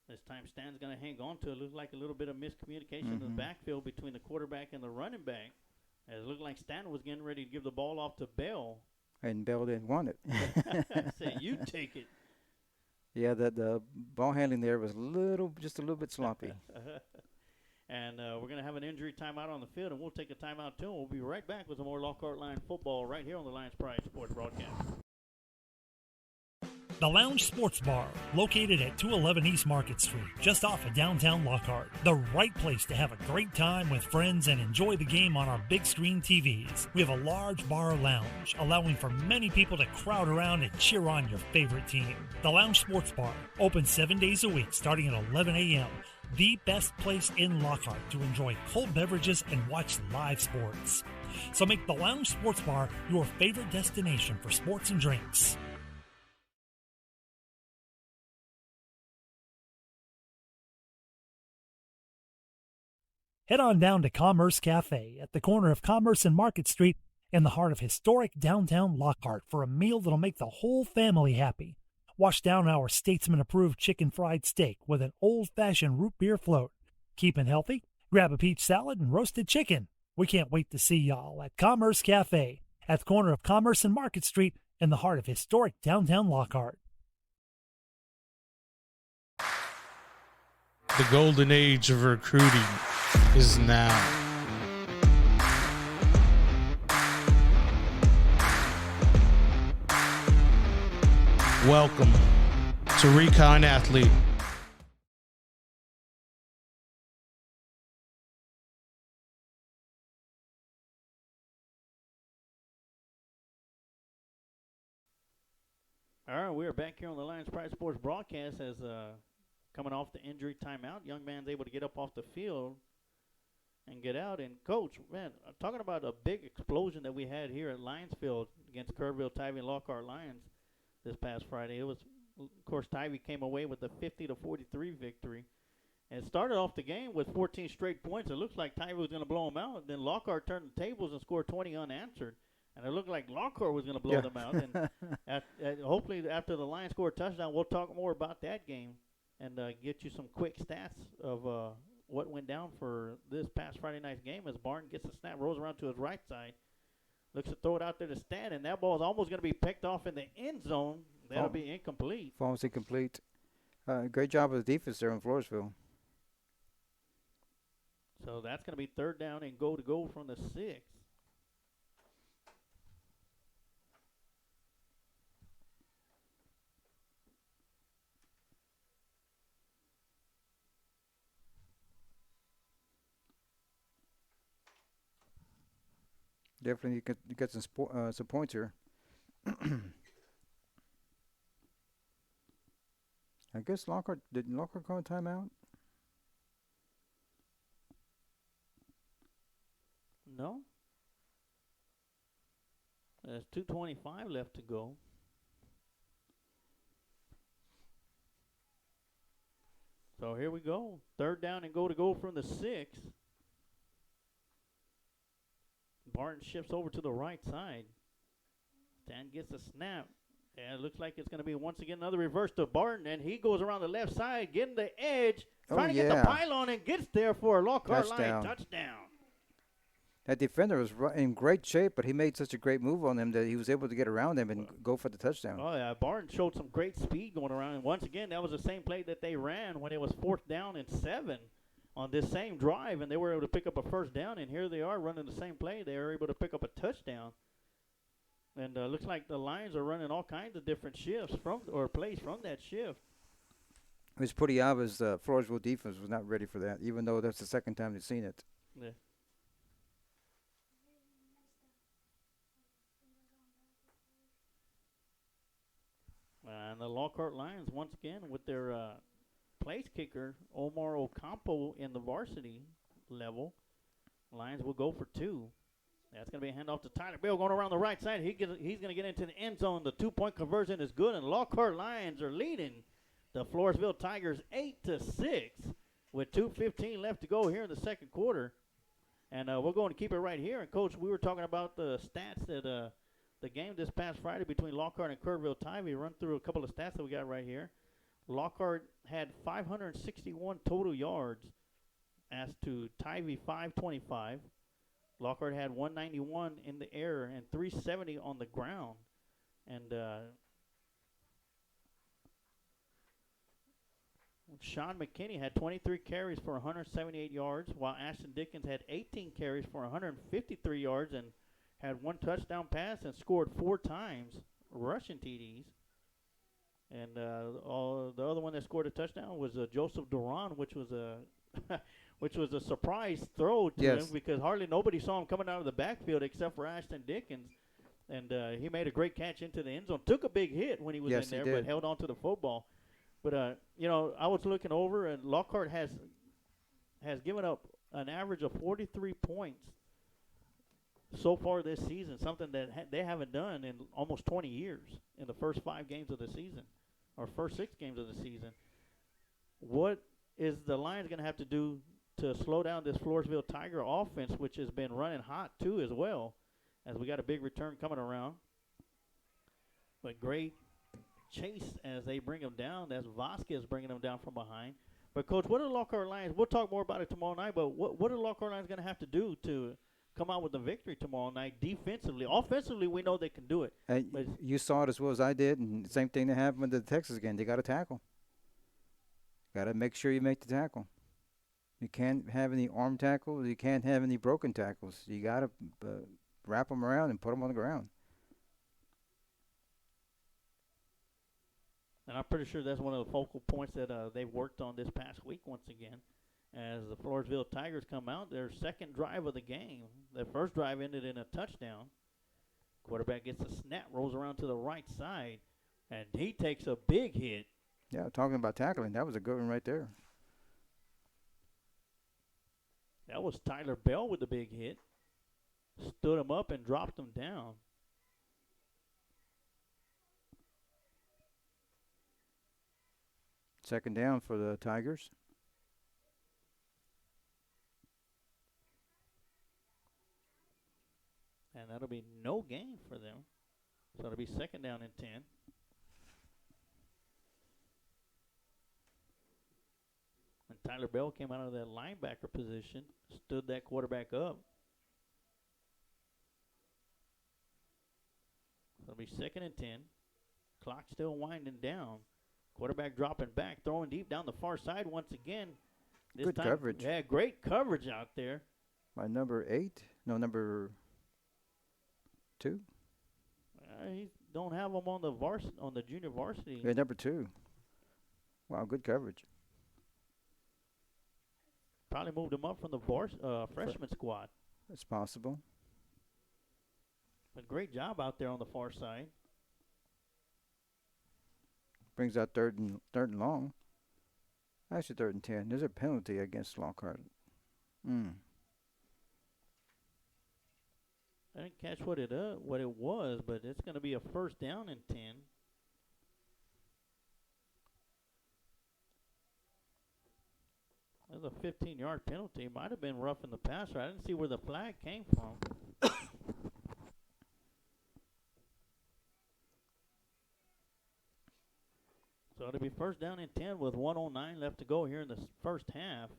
This time Stan's going to hang on to it. Looks like a little bit of miscommunication in the backfield between the quarterback and the running back. As it looked like Stan was getting ready to give the ball off to Bell. And Bell didn't want it. Say, you take it. Yeah, the ball handling there was just a little bit sloppy. And we're going to have an injury timeout on the field, and we'll take a timeout too. We'll be right back with some more Lockhart Lion football right here on the Lions Pride Sports Broadcast. The Lounge Sports Bar, located at 211 East Market Street, just off of downtown Lockhart. The right place to have a great time with friends and enjoy the game on our big screen TVs. We have a large bar lounge, allowing for many people to crowd around and cheer on your favorite team. The Lounge Sports Bar, open 7 days a week starting at 11 a.m. The best place in Lockhart to enjoy cold beverages and watch live sports. So make the Lounge Sports Bar your favorite destination for sports and drinks. Head on down to Commerce Cafe at the corner of Commerce and Market Street in the heart of historic downtown Lockhart for a meal that'll make the whole family happy. Wash down our Statesman-approved chicken fried steak with an old-fashioned root beer float. Keeping healthy? Grab a peach salad and roasted chicken. We can't wait to see y'all at Commerce Cafe at the corner of Commerce and Market Street in the heart of historic downtown Lockhart. The golden age of recruiting is now. Welcome to Recon Athlete. All right, we are back here on the Lions Pride Sports broadcast as coming off the injury timeout. Young man's able to get up off the field and get out. And, Coach, man, talking about a big explosion that we had here at Lions Field against Kerrville, Tivy, and Lockhart Lions this past Friday. It was, of course, Tivy came away with a 50-43 victory. And it started off the game with 14 straight points. It looks like Tivy was going to blow them out. Then Lockhart turned the tables and scored 20 unanswered. And it looked like Lockhart was going to blow them out. And hopefully after the Lions score a touchdown, we'll talk more about that game and get you some quick stats of what went down for this past Friday night's game as Barton gets the snap, rolls around to his right side, looks to throw it out there to Stan, and that ball is almost going to be picked off in the end zone. That'll be incomplete. Falls incomplete. Great job of the defense there in Floresville. So that's going to be 3rd down and go to go from the 6. Definitely get some points here. I guess did Lockhart call a timeout? No. There's 2:25 left to go. So here we go. 3rd down and go from the 6. Barton shifts over to the right side. Stan gets a snap. And it looks like it's going to be once again another reverse to Barton. And he goes around the left side, getting the edge, trying to get the pylon, and gets there for a Lockhart line touchdown. That defender was in great shape, but he made such a great move on him that he was able to get around him and go for the touchdown. Oh, yeah. Barton showed some great speed going around. And once again, that was the same play that they ran when it was 4th down and 7 on this same drive, and they were able to pick up a 1st down. And here they are running the same play. They were able to pick up a touchdown. And looks like the Lions are running all kinds of different shifts plays from that shift. It was pretty obvious Floresville defense was not ready for that, even though that's the second time they've seen it. Yeah. And the Lockhart Lions, once again, with their place kicker, Omar Ocampo, in the varsity level. Lions will go for 2. That's going to be a handoff to Tyler Bell going around the right side. He's going to get into the end zone. The 2-point conversion is good, and Lockhart Lions are leading the Floresville Tigers 8-6 with 2:15 left to go here in the second quarter. And we're going to keep it right here. And, Coach, we were talking about the stats that the game this past Friday between Lockhart and Kerrville-Tivy. Run through a couple of stats that we got right here. Lockhart had 561 total yards as to Tivy 525. Lockhart had 191 in the air and 370 on the ground. And Sean McKinney had 23 carries for 178 yards, while Ashton Dickens had 18 carries for 153 yards and had 1 touchdown pass and scored 4 times rushing TDs. And the other one that scored a touchdown was Joseph Duran, which was a which was a surprise throw to him because hardly nobody saw him coming out of the backfield except for Ashton Dickens. And he made a great catch into the end zone. Took a big hit when he was in there, but held on to the football. But, I was looking over, and Lockhart has given up an average of 43 points so far this season, something that they haven't done in almost 20 years in the first 5 games of the season, or first 6 games of the season. What is the Lions going to have to do to slow down this Floresville Tiger offense, which has been running hot too as well, as we got a big return coming around? But great chase as they bring him down. That's Vasquez bringing him down from behind. But, Coach, what are the Lockhart Lions? We'll talk more about it tomorrow night, but what are the Lockhart Lions going to have to do to come out with a victory tomorrow night defensively? Offensively, we know they can do it. And you saw it as well as I did, and the same thing that happened with the Texas game. They got to tackle. Got to make sure you make the tackle. You can't have any arm tackles. You can't have any broken tackles. You got to wrap them around and put them on the ground. And I'm pretty sure that's one of the focal points that they've worked on this past week once again. As the Floresville Tigers come out, their second drive of the game. Their first drive ended in a touchdown. Quarterback gets a snap, rolls around to the right side, and he takes a big hit. Yeah, talking about tackling, that was a good one right there. That was Tyler Bell with the big hit. Stood him up and dropped him down. Second down for the Tigers. And that'll be no gain for them. So it'll be second down and 10. And Tyler Bell came out of that linebacker position, stood that quarterback up. So it'll be second and 10. Clock still winding down. Quarterback dropping back, throwing deep down the far side once again. Good coverage. Yeah, great coverage out there. By number 8? No, number 2? He don't have him on the junior varsity. Yeah, number 2. Wow, good coverage. Probably moved him up from the freshman squad. That's possible. A great job out there on the far side. Brings out third and long. Actually, 3rd and 10. There's a penalty against Lockhart. I didn't catch what it was, but it's going to be a first down and 10. That's a 15-yard penalty. Might have been rough in the passer. I didn't see where the flag came from. So it'll be first down and 10 with 1:09 left to go here in the first half.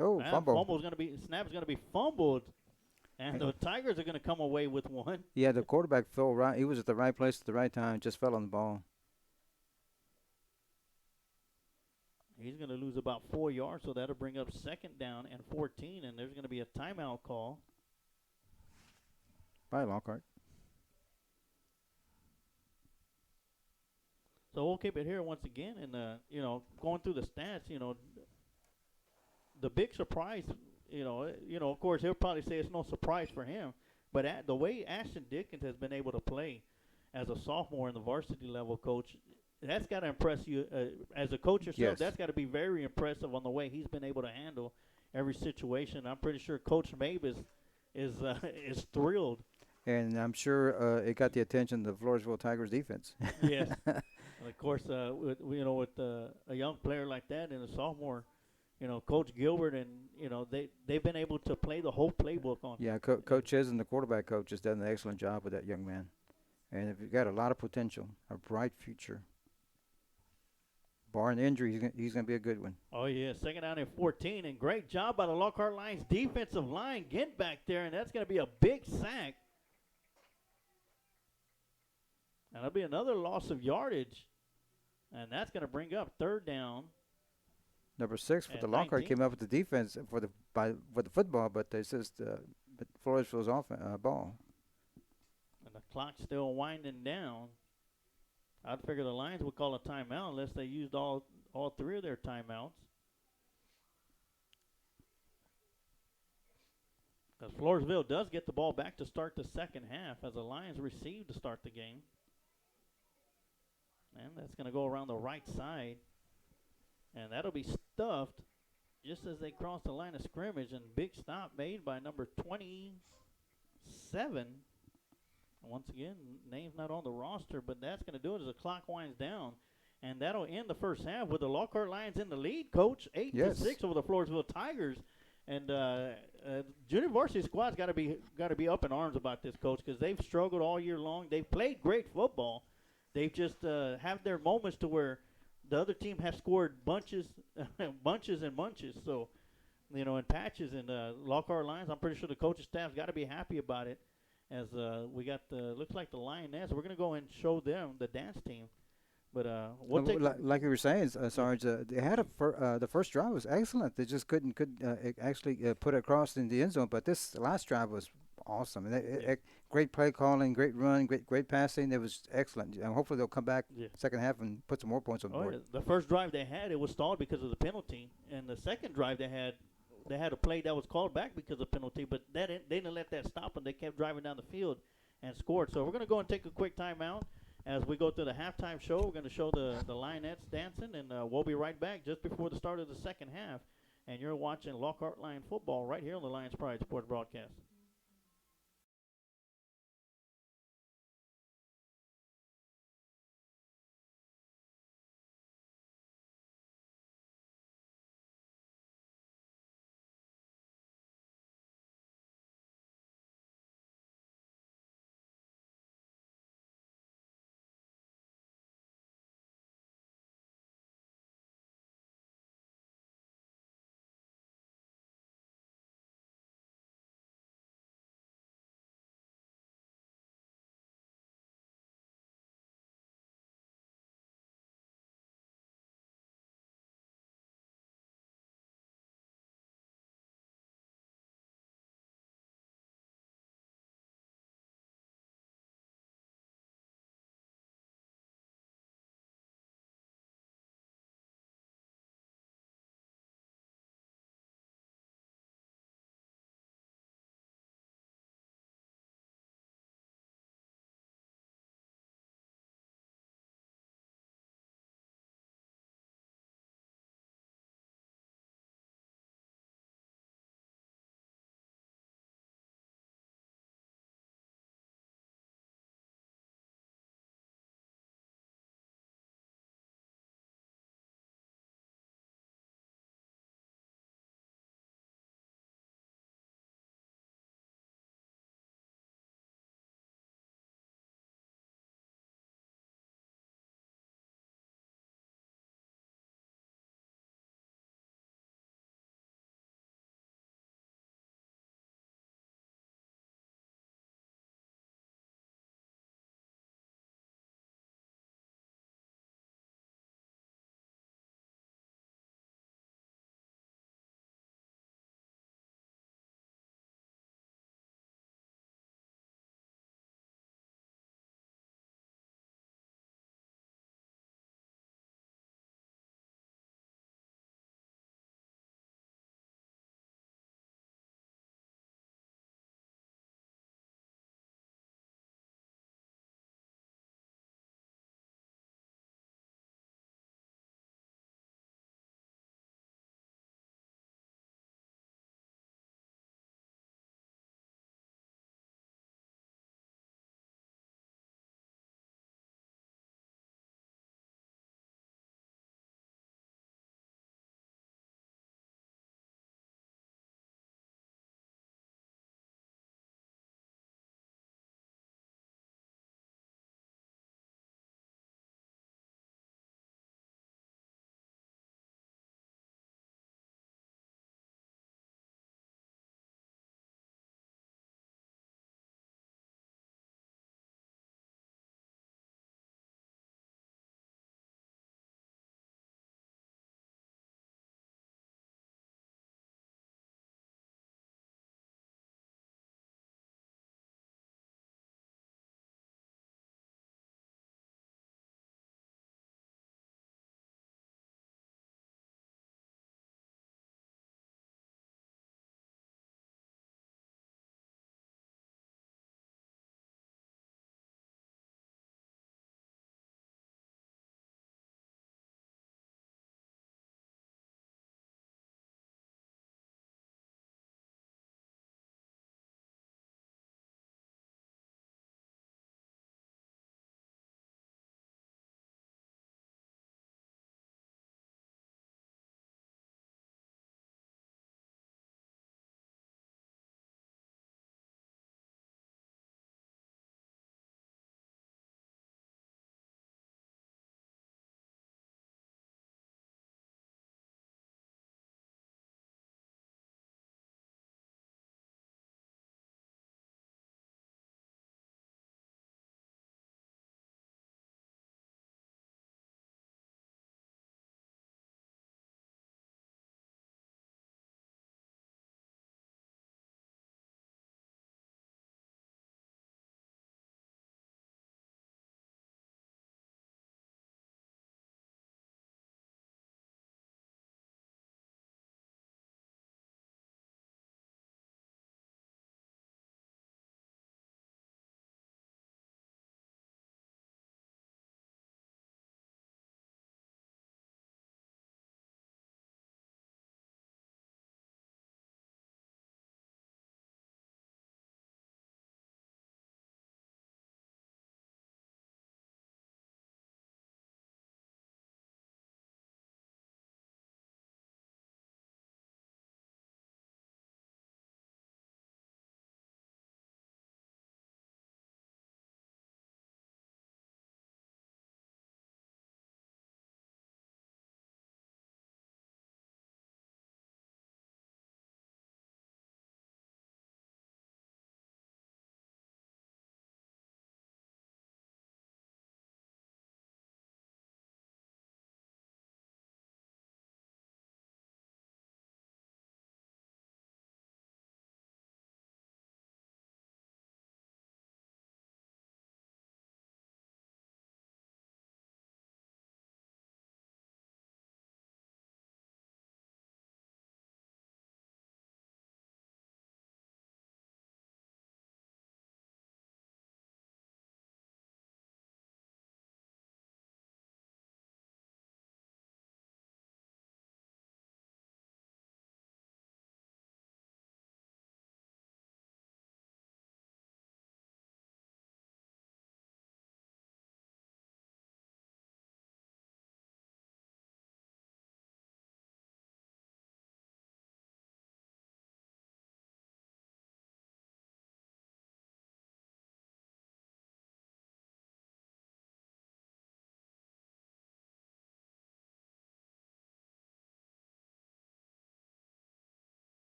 Oh, fumble. Snap's going to be fumbled, and the Tigers are going to come away with one. Yeah, the quarterback fell right. He was at the right place at the right time. Just fell on the ball. He's going to lose about 4 yards, so that'll bring up second down and 14, and there's going to be a timeout call. By Lockhart. So we'll keep it here once again, and going through the stats, the big surprise, of course he'll probably say it's no surprise for him, but the way Ashton Dickens has been able to play as a sophomore in the varsity level, Coach, that's got to impress you as a coach yourself. Yes. That's got to be very impressive on the way he's been able to handle every situation. I'm pretty sure Coach Mabe is thrilled. And I'm sure it got the attention of the Floresville Tigers defense. Yes. Of course, with a young player like that and a sophomore, Coach Gilbert and they've been able to play the whole playbook on. Yeah, Coach Chisholm, the quarterback coach, has done an excellent job with that young man, and if he's got a lot of potential, a bright future. Barring injury, he's going to be a good one. Oh yeah, second down and 14, and great job by the Lockhart Lions defensive line getting back there, and that's going to be a big sack. And that'll be another loss of yardage, and that's going to bring up third down. Number 6 for the 19. Lockhart came up with the defense for the football, but they says Floresville's off ball. And the clock's still winding down. I'd figure the Lions would call a timeout unless they used all 3 of their timeouts. Because Floresville does get the ball back to start the second half as the Lions receive to start the game. And that's going to go around the right side. And that'll be stuffed just as they cross the line of scrimmage. And big stop made by number 27. Once again, name's not on the roster, but that's going to do it as the clock winds down. And that'll end the first half with the Lockhart Lions in the lead, Coach, 8-6 over the Floresville Tigers. And junior varsity squad's got to be up in arms about this, Coach, because they've struggled all year long. They've played great football. They've just have their moments to where the other team has scored bunches, bunches and bunches. So, in patches. And Lockhart Lions, I'm pretty sure the coaching staff's got to be happy about it. As we got looks like the Lioness. We're going to go and show them the dance team. But we'll take like you were saying, Sarge, they had the first drive was excellent. They just couldn't actually put it across in the end zone. But this last drive was awesome. Great play calling, great run, great passing. It was excellent. And hopefully they'll come back second half and put some more points on the board. Yeah. The first drive they had, it was stalled because of the penalty, and the second drive they had a play that was called back because of penalty, but they didn't let that stop them. They kept driving down the field and scored. So we're going to go and take a quick timeout. As we go through the halftime show, we're going to show the Lionettes dancing, and we'll be right back just before the start of the second half. And you're watching Lockhart Lion football right here on the Lions Pride Sports Broadcast.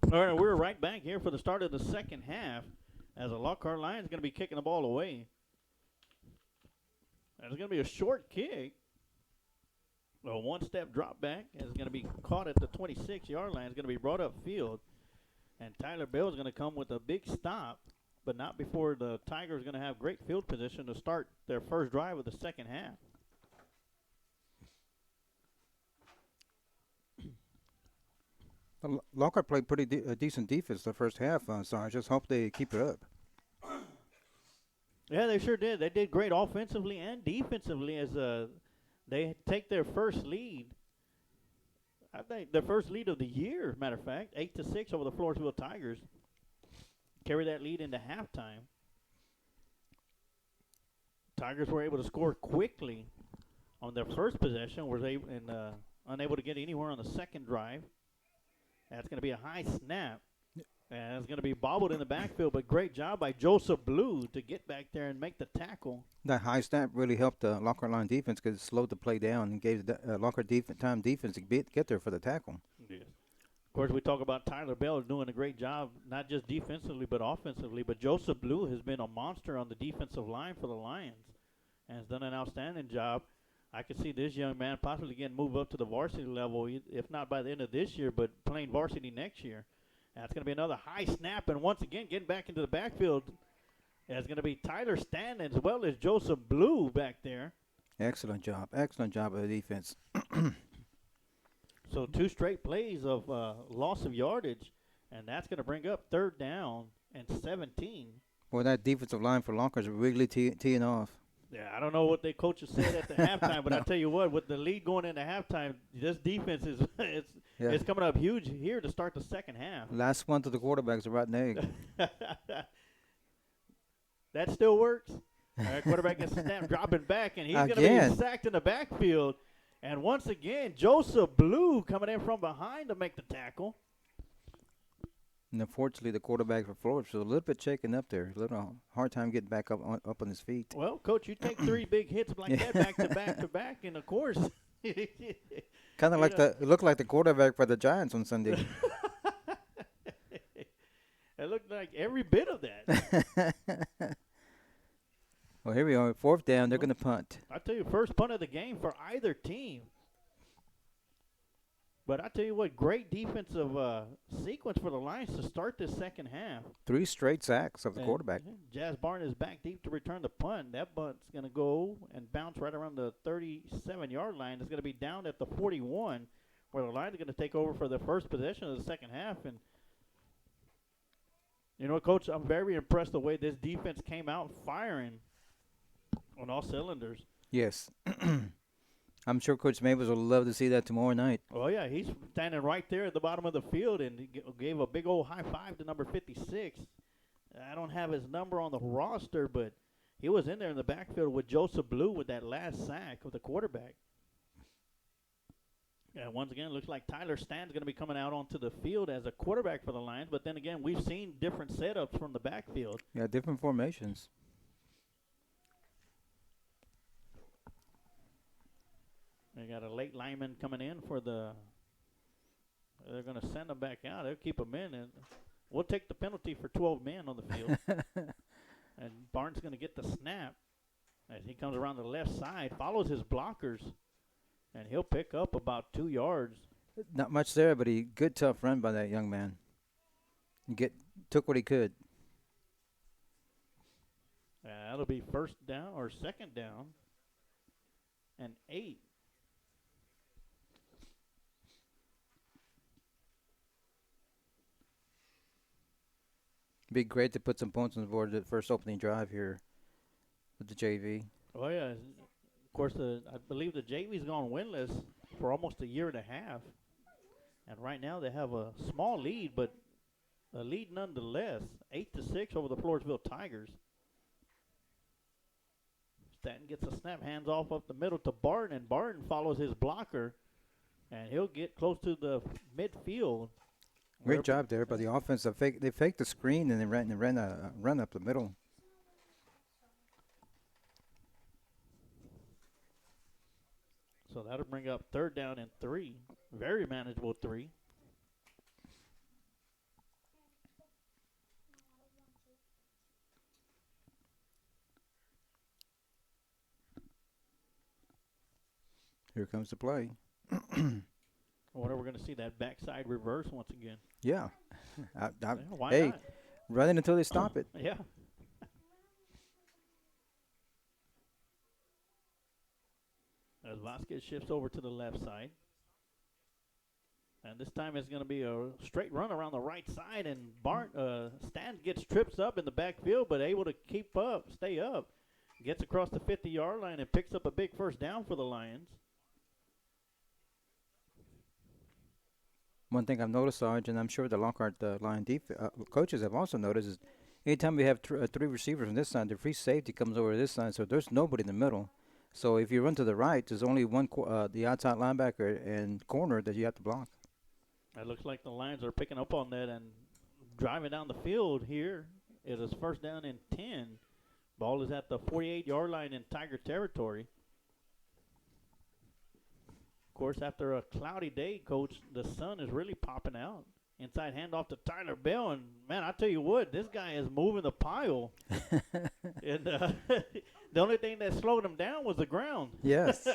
All right, we're right back here for the start of the second half as the Lockhart Lions going to be kicking the ball away. And it's going to be a short kick. A one-step drop back. It's going to be caught at the 26-yard line. It's going to be brought up field. And Tyler Bell is going to come with a big stop, but not before the Tigers are going to have great field position to start their first drive of the second half. Lockhart played pretty decent defense the first half, so I just hope they keep it up. Yeah, they sure did. They did great offensively and defensively as they take their first lead. I think their first lead of the year, as a matter of fact, 8-6 over the Floresville Tigers. Carry that lead into halftime. Tigers were able to score quickly on their first possession, unable to get anywhere on the second drive. That's going to be a high snap. And it's going to be bobbled in the backfield, but great job by Joseph Blue to get back there and make the tackle. That high snap really helped the Lockhart line defense because it slowed the play down and gave the Lockhart defense to get there for the tackle. Yes. Of course, we talk about Tyler Bell doing a great job, not just defensively but offensively. But Joseph Blue has been a monster on the defensive line for the Lions and has done an outstanding job. I could see this young man possibly getting moved up to the varsity level, if not by the end of this year, but playing varsity next year. That's going to be another high snap, and once again, getting back into the backfield, it's going to be Tyler Stanton as well as Joseph Blue back there. Excellent job of the defense. So 2 straight plays of loss of yardage, and that's going to bring up 3rd down and 17. Boy, that defensive line for Lockhart is really teeing off. Yeah, I don't know what the coaches said at the halftime, but I tell you what, with the lead going into halftime, this defense is it's coming up huge here to start the second half. Last one to the quarterback's a rotten egg. That still works. All right, quarterback gets the snap, dropping back, and he's going to be sacked in the backfield. And once again, Joseph Blue coming in from behind to make the tackle. And unfortunately, the quarterback for Florida was a little bit shaken up there. A little hard time getting back up on his feet. Well, Coach, you take 3 big hits like that back to back to back, and of course. Kind of like it looked like the quarterback for the Giants on Sunday. It looked like every bit of that. Well, here we are. 4th down. They're going to punt. I tell you, first punt of the game for either team. But I tell you what, great defensive sequence for the Lions to start this second half. 3 straight sacks of the quarterback. Jazz Barton is back deep to return the punt. That punt's going to go and bounce right around the 37-yard line. It's going to be down at the 41, where the Lions are going to take over for the first possession of the second half. And you know, Coach, I'm very impressed the way this defense came out firing on all cylinders. Yes. I'm sure Coach Mabels will love to see that tomorrow night. Oh, yeah, he's standing right there at the bottom of the field and he gave a big old high five to number 56. I don't have his number on the roster, but he was in there in the backfield with Joseph Blue with that last sack of the quarterback. And once again, it looks like Tyler Stanton's going to be coming out onto the field as a quarterback for the Lions. But then again, we've seen different setups from the backfield. Yeah, different formations. They got a late lineman coming in for they're going to send them back out. They'll keep them in, and we'll take the penalty for 12 men on the field. And Barnes going to get the snap as he comes around the left side, follows his blockers, and he'll pick up about 2 yards. Not much there, but a good tough run by that young man. Took what he could. That'll be first down or second down and 8. Be great to put some points on the board at the first opening drive here with the JV. Oh, yeah. Of course, I believe the JV's gone winless for almost a year and a half. And right now they have a small lead, but a lead nonetheless, 8-6 over the Floresville Tigers. Stanton gets a snap, hands off up the middle to Barton, and Barton follows his blocker, and he'll get close to the midfield. Great job there by the offense. They faked the screen and they ran a run up the middle. So that'll bring up 3rd down and 3. Very manageable 3. Here comes the play. I wonder if we're going to see that backside reverse once again. Yeah. Yeah, why hey, not? run it until they stop it. Yeah. As Vasquez shifts over to the left side. And this time it's going to be a straight run around the right side, and Stan gets trips up in the backfield, but able to keep up, stay up. Gets across the 50-yard line and picks up a big first down for the Lions. One thing I've noticed, Sarge, and I'm sure the Lockhart line coaches have also noticed, is anytime we have three receivers on this side, the free safety comes over this side, so there's nobody in the middle. So if you run to the right, there's only one, the outside linebacker and corner that you have to block. It looks like the Lions are picking up on that and driving down the field here. It is first down and 10. Ball is at the 48-yard line in Tiger territory. Of course, after a cloudy day, Coach, the sun is really popping out. Inside handoff to Tyler Bell, and, man, I tell you what, this guy is moving the pile. And the only thing that slowed him down was the ground. Yes.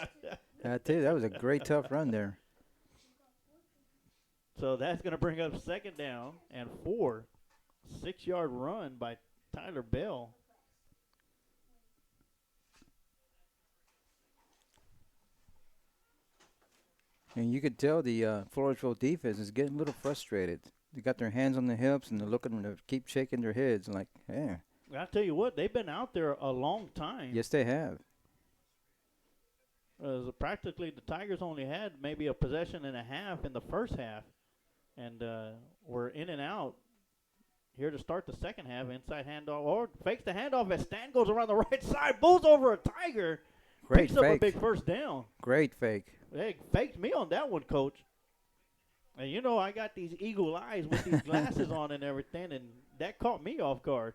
I tell you, that was a great, tough run there. So that's going to bring up second down and 4. 6-yard run by Tyler Bell. And you could tell the Floresville defense is getting a little frustrated. They got their hands on their hips, and they're looking to keep shaking their heads like, yeah. I tell you what, they've been out there a long time. Yes, they have. Practically, the Tigers only had maybe a possession and a half in the first half. And we're in and out here to start the second half. Inside handoff, or fakes the handoff as Stan goes around the right side, bulls over a Tiger. Great picks fake. up a big first down. Great fake. Hey, faked me on that one, Coach. And you know I got these eagle eyes with these glasses on and everything, and that caught me off guard.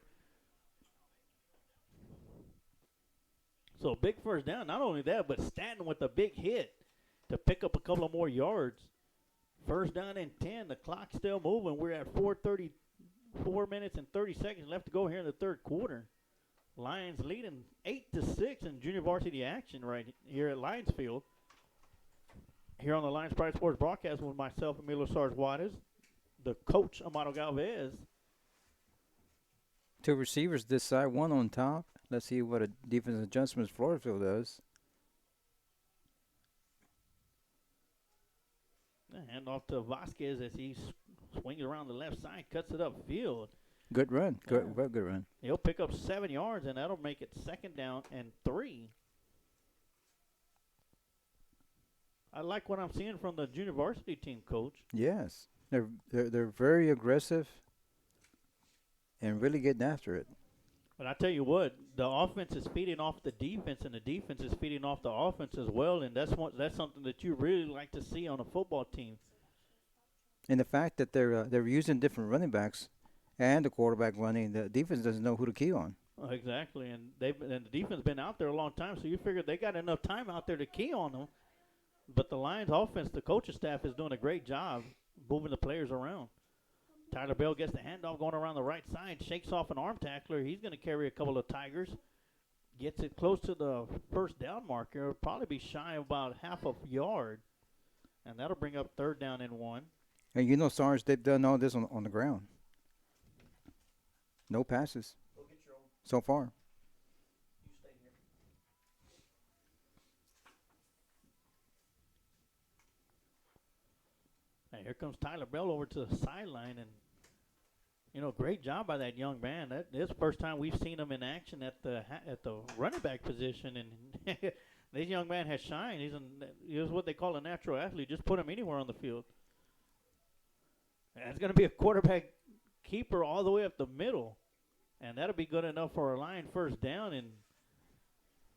So big first down. Not only that, but Stanton with a big hit to pick up a couple of more yards. First down and 10. The clock's still moving. We're at 4 minutes and 30 seconds left to go here in the third quarter. Lions leading 8-6 in junior varsity action right here at Lions Field. Here on the Lions Pride Sports broadcast with myself, Emilio Sarge Juarez, the coach, Amado Galvez. 2 receivers this side, 1 on top. Let's see what a defensive adjustment Floresville does. Hand off to Vasquez as he swings around the left side, cuts it upfield. Good run. Good run. He'll pick up 7 yards, and that'll make it second down and 3. I like what I'm seeing from the junior varsity team, Coach. Yes. They're very aggressive and really getting after it. But I tell you what, the offense is feeding off the defense, and the defense is feeding off the offense as well, and that's something that you really like to see on a football team. And the fact that they're using different running backs and the quarterback running, the defense doesn't know who to key on. Exactly, and the defense been out there a long time, so you figure they got enough time out there to key on them. But the Lions offense, the coaching staff is doing a great job moving the players around. Tyler Bell gets the handoff going around the right side, shakes off an arm tackler. He's going to carry a couple of Tigers. Gets it close to the first down marker. It'll probably be shy of about half a yard. And that'll bring up third down and 1. And you know, Sarge, they've done all this on the ground. No passes so far. You stay here. Hey, here comes Tyler Bell over to the sideline, and great job by that young man. This is the first time we've seen him in action at the running back position, and this young man has shined. He's what they call a natural athlete. Just put him anywhere on the field. And it's going to be a quarterback keeper all the way up the middle, and that'll be good enough for a Lion first down. And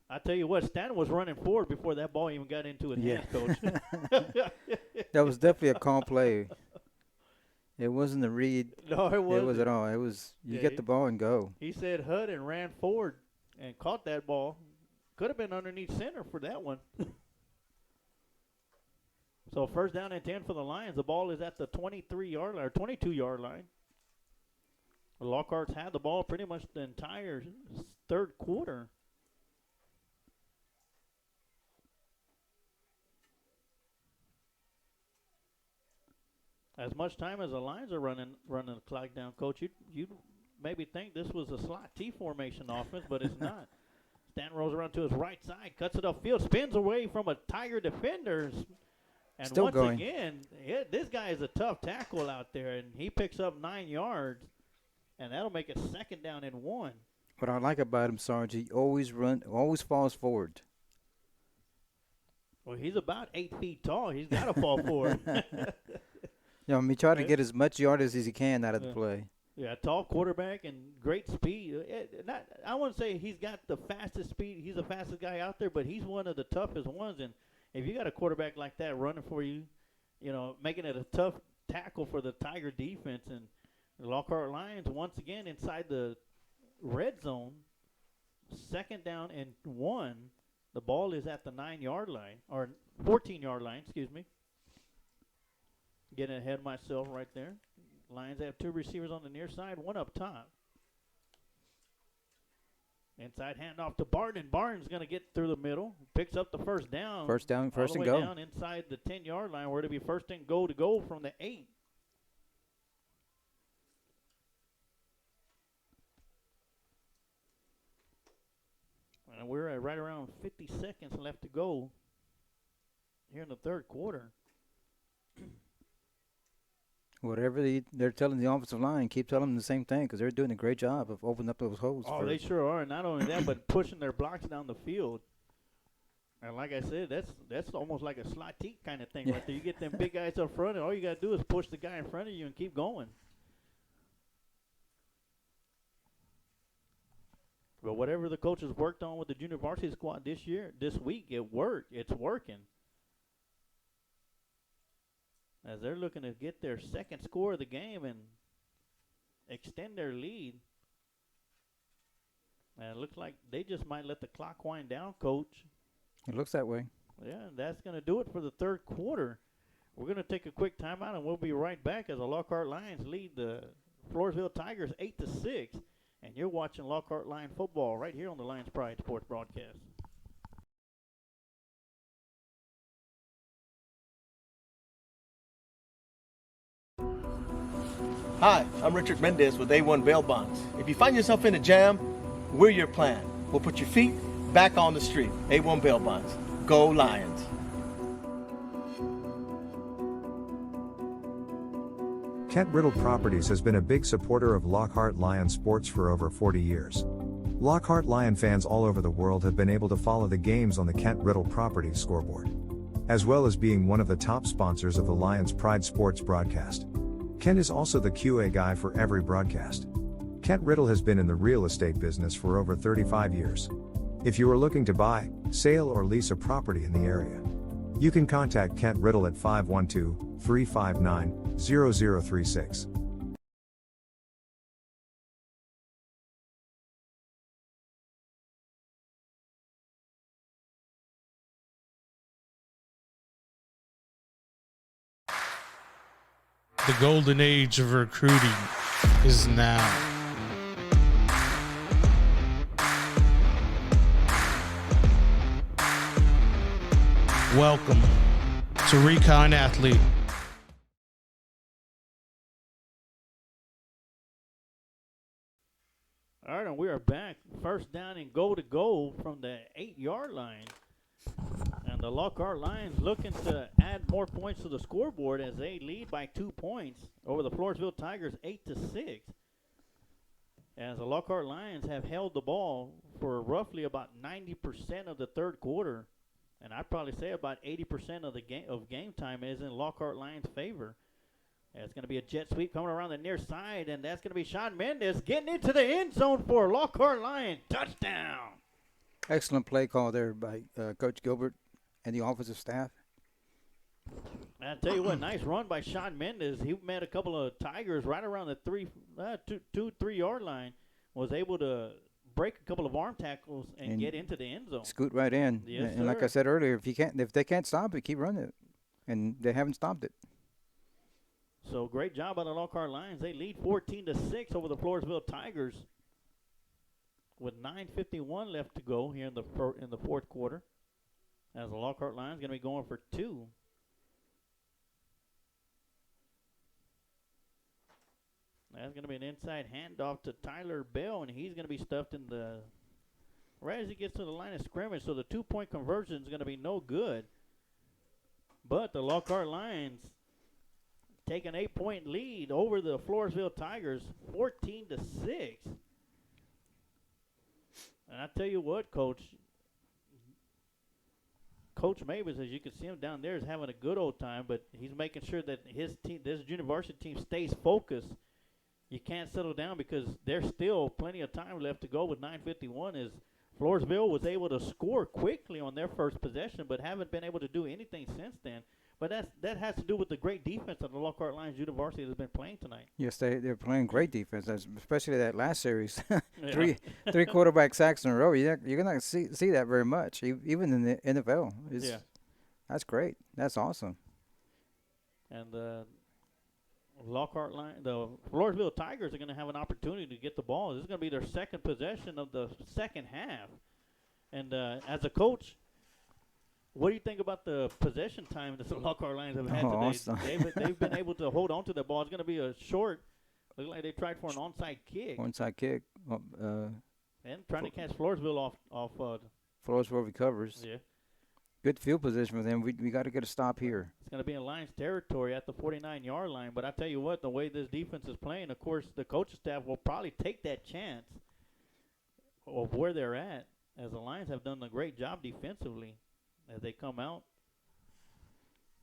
I tell you what, Stanton was running forward before that ball even got into his hands, Coach. That was definitely a calm play. It wasn't a read. No, it wasn't. It was at all. It was get the ball and go. He said HUD and ran forward and caught that ball. Could have been underneath center for that one. So first down and 10 for the Lions. The ball is at the 23-yard line or 22-yard line. Lockhart's had the ball pretty much the entire third quarter. As much time as the Lions are running the clock down, Coach, you maybe think this was a slot T formation offense, but it's not. Stanton rolls around to his right side, cuts it upfield, spins away from a Tiger defender. And Still once going. again, this guy is a tough tackle out there, and he picks up 9 yards, and that'll make it 2nd down and 1. What I like about him, Sarge, he always falls forward. Well, he's about 8 feet tall. He's got to fall forward. He tried to get as much yardage as he can out of the play. Yeah, tall quarterback and great speed. I wouldn't say he's got the fastest speed. He's the fastest guy out there, but he's one of the toughest ones. And if you got a quarterback like that running for you, making it a tough tackle for the Tiger defense. And the Lockhart Lions, once again, inside the red zone, 2nd down and 1. The ball is at the 9-yard line, or 14-yard line, excuse me. Getting ahead of myself right there. Lions have 2 receivers on the near side, 1 up top. Inside handoff to Barton. Barton's going to get through the middle. Picks up the first down. First and all the way go. Down inside the 10-yard line, where it'll be 1st and goal to go from the 8. And we're at right around 50 seconds left to go here in the 3rd quarter. Whatever they're telling the offensive line, keep telling them the same thing because they're doing a great job of opening up those holes. Oh, they sure are. Not only that, but pushing their blocks down the field. And like I said, that's almost like a slot T kind of thing right there. You get them big guys up front, and all you got to do is push the guy in front of you and keep going. But whatever the coaches worked on with the junior varsity squad this week, it worked. It's working. As they're looking to get their 2nd score of the game and extend their lead. And it looks like they just might let the clock wind down, Coach. It looks that way. Yeah, that's going to do it for the 3rd quarter. We're going to take a quick timeout, and we'll be right back as the Lockhart Lions lead the Floresville Tigers 8-6. And you're watching Lockhart Lion football right here on the Lions Pride Sports Broadcast. Hi, I'm Richard Mendez with A1 Bail Bonds. If you find yourself in a jam, we're your plan. We'll put your feet back on the street. A1 Bail Bonds. Go Lions. Kent Riddle Properties has been a big supporter of Lockhart Lion sports for over 40 years. Lockhart Lion fans all over the world have been able to follow the games on the Kent Riddle Properties scoreboard, as well as being one of the top sponsors of the Lions Pride Sports broadcast. Kent is also the QA guy for every broadcast. Kent Riddle has been in the real estate business for over 35 years. If you are looking to buy, sale, or lease a property in the area, you can contact Kent Riddle at 512-359-0036. The golden age of recruiting is now. Welcome to Recon Athlete. All right, and we are back. 1st down and goal to go from the 8-yard line. And the Lockhart Lions looking to add more points to the scoreboard as they lead by 2 points over the Floresville Tigers 8-6. As the Lockhart Lions have held the ball for roughly about 90% of the 3rd quarter. And I'd probably say about 80% of the game time is in Lockhart Lions' favor. It's going to be a jet sweep coming around the near side, and that's going to be Sean Mendez getting into the end zone for Lockhart Lions. Touchdown! Excellent play call there by Coach Gilbert and the offensive staff. I tell you what, nice run by Sean Mendez. He met a couple of Tigers right around the 3-yard line. Was able to break a couple of arm tackles and get into the end zone. Scoot right in. Yes, and like I said earlier, if they can't stop it, keep running it. And they haven't stopped it. So great job by the Lockhart Lions. They lead 14-6 over the Floresville Tigers with 9:51 left to go here in the 4th quarter. As the Lockhart Lions going to be going for 2. That's going to be an inside handoff to Tyler Bell, and he's going to be stuffed in the right as he gets to the line of scrimmage. So the 2-point conversion is going to be no good. But the Lockhart Lions take an 8-point lead over the Floresville Tigers, 14-6. And I tell you what, Coach Mavis, as you can see him down there, is having a good old time, but he's making sure that his team, this junior varsity team, stays focused. You can't settle down because there's still plenty of time left to go with 9:51 as Floresville was able to score quickly on their first possession, but haven't been able to do anything since then. But that has to do with the great defense that the Lockhart Lions Junior Varsity has been playing tonight. Yes, they're playing great defense, especially that last series. Yeah. three quarterback sacks in a row. You're not see that very much, even in the NFL. Yeah. That's great. That's awesome. And the Floresville Tigers are going to have an opportunity to get the ball. This is going to be their second possession of the second half. And as a coach, what do you think about the possession time that the Lockhart Lions have had today? Awesome. They've been able to hold on to the ball. It's going to be a short. Look like they tried for an onside kick. Onside kick. And trying to catch Floresville off. Floresville recovers. Yeah. Good field position for them. We got to get a stop here. It's going to be in Lions territory at the 49-yard line. But I tell you what, the way this defense is playing, of course, the coaching staff will probably take that chance of where they're at, as the Lions have done a great job defensively as they come out.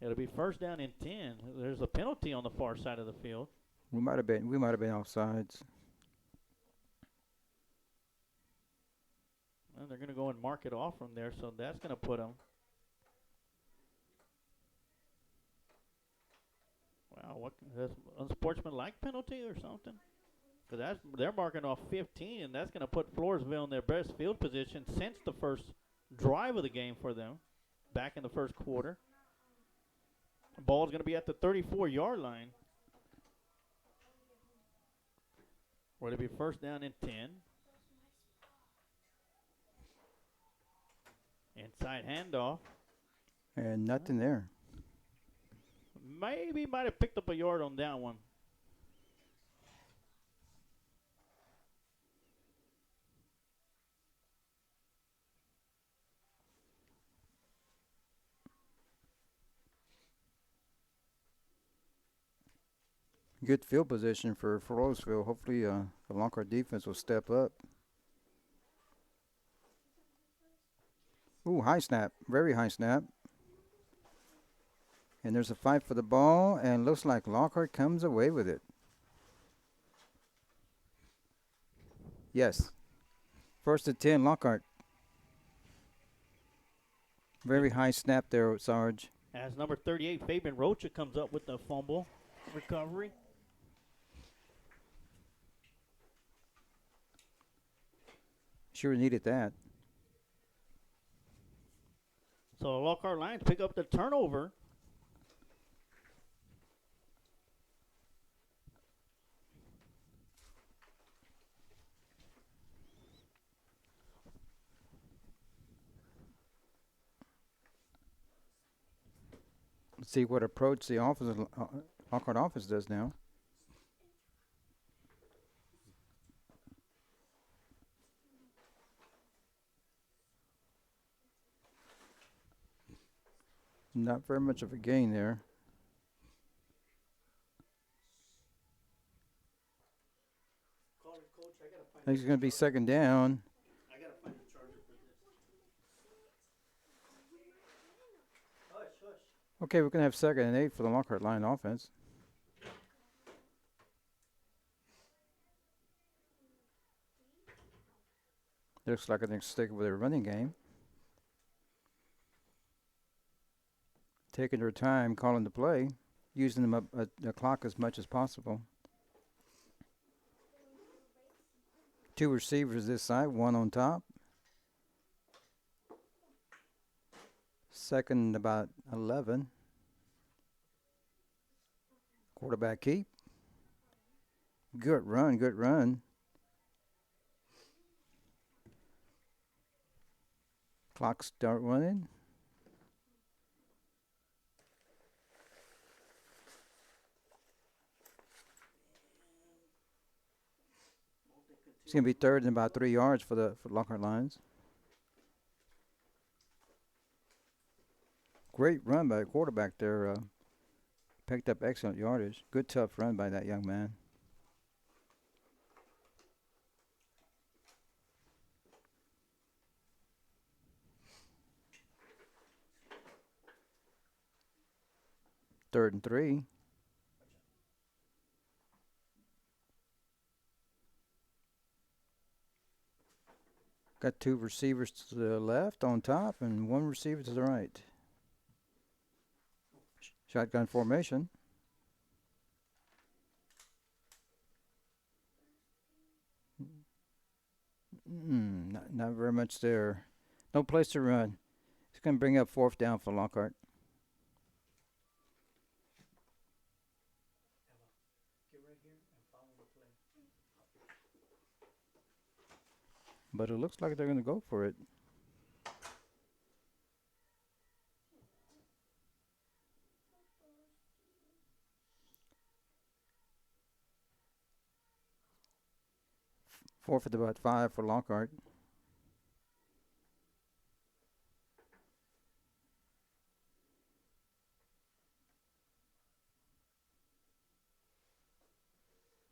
It'll be first down and 10. There's a penalty on the far side of the field. We might have been offsides. And they're going to go and mark it off from there, so that's going to put them. Wow, what that's unsportsmanlike penalty or something? Because they're marking off 15, and that's going to put Floresville in their best field position since the first drive of the game for them, back in the first quarter. The ball's going to be at the 34-yard line. Where it'll be first down and 10. Inside handoff. And nothing there. Maybe might have picked up a yard on that one. Good field position for Floresville. Hopefully the Lockhart defense will step up. Ooh, high snap. Very high snap. And there's a fight for the ball, and looks like Lockhart comes away with it. Yes. First and 10, Lockhart. Very high snap there, Sarge. As number 38, Fabian Rocha comes up with the fumble recovery. Sure needed that. So the Lockhart Lions pick up the turnover. Let's see what approach the Lockhart offense does now. Not very much of a gain there. I think it's going to be second down. Okay, we're going to have second and 8 for the Lockhart line offense. Looks like they're going to stick with their running game. Taking their time, calling the play, using the clock as much as possible. 2 receivers this side, 1 on top. Second about 11. Quarterback keep. Good run, good run. Clock start running. It's going to be third and about 3 yards for the Lockhart Lions. Great run by the quarterback there. Picked up excellent yardage. Good, tough run by that young man. Third and 3. Got 2 receivers to the left on top and 1 receiver to the right. Shotgun formation. Not very much there. No place to run. It's going to bring up 4th down for Lockhart. But it looks like they're going to go for it. Fourth at about 5 for Lockhart.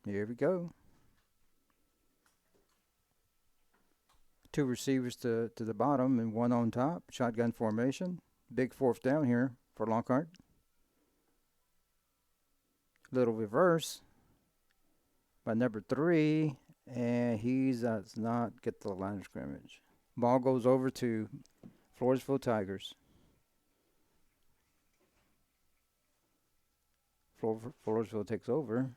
Here we go. 2 receivers to the bottom and 1 on top. Shotgun formation. Big 4th down here for Lockhart. Little reverse by number 3. And he does not get the line of scrimmage. Ball goes over to Floresville Tigers. Floresville takes over.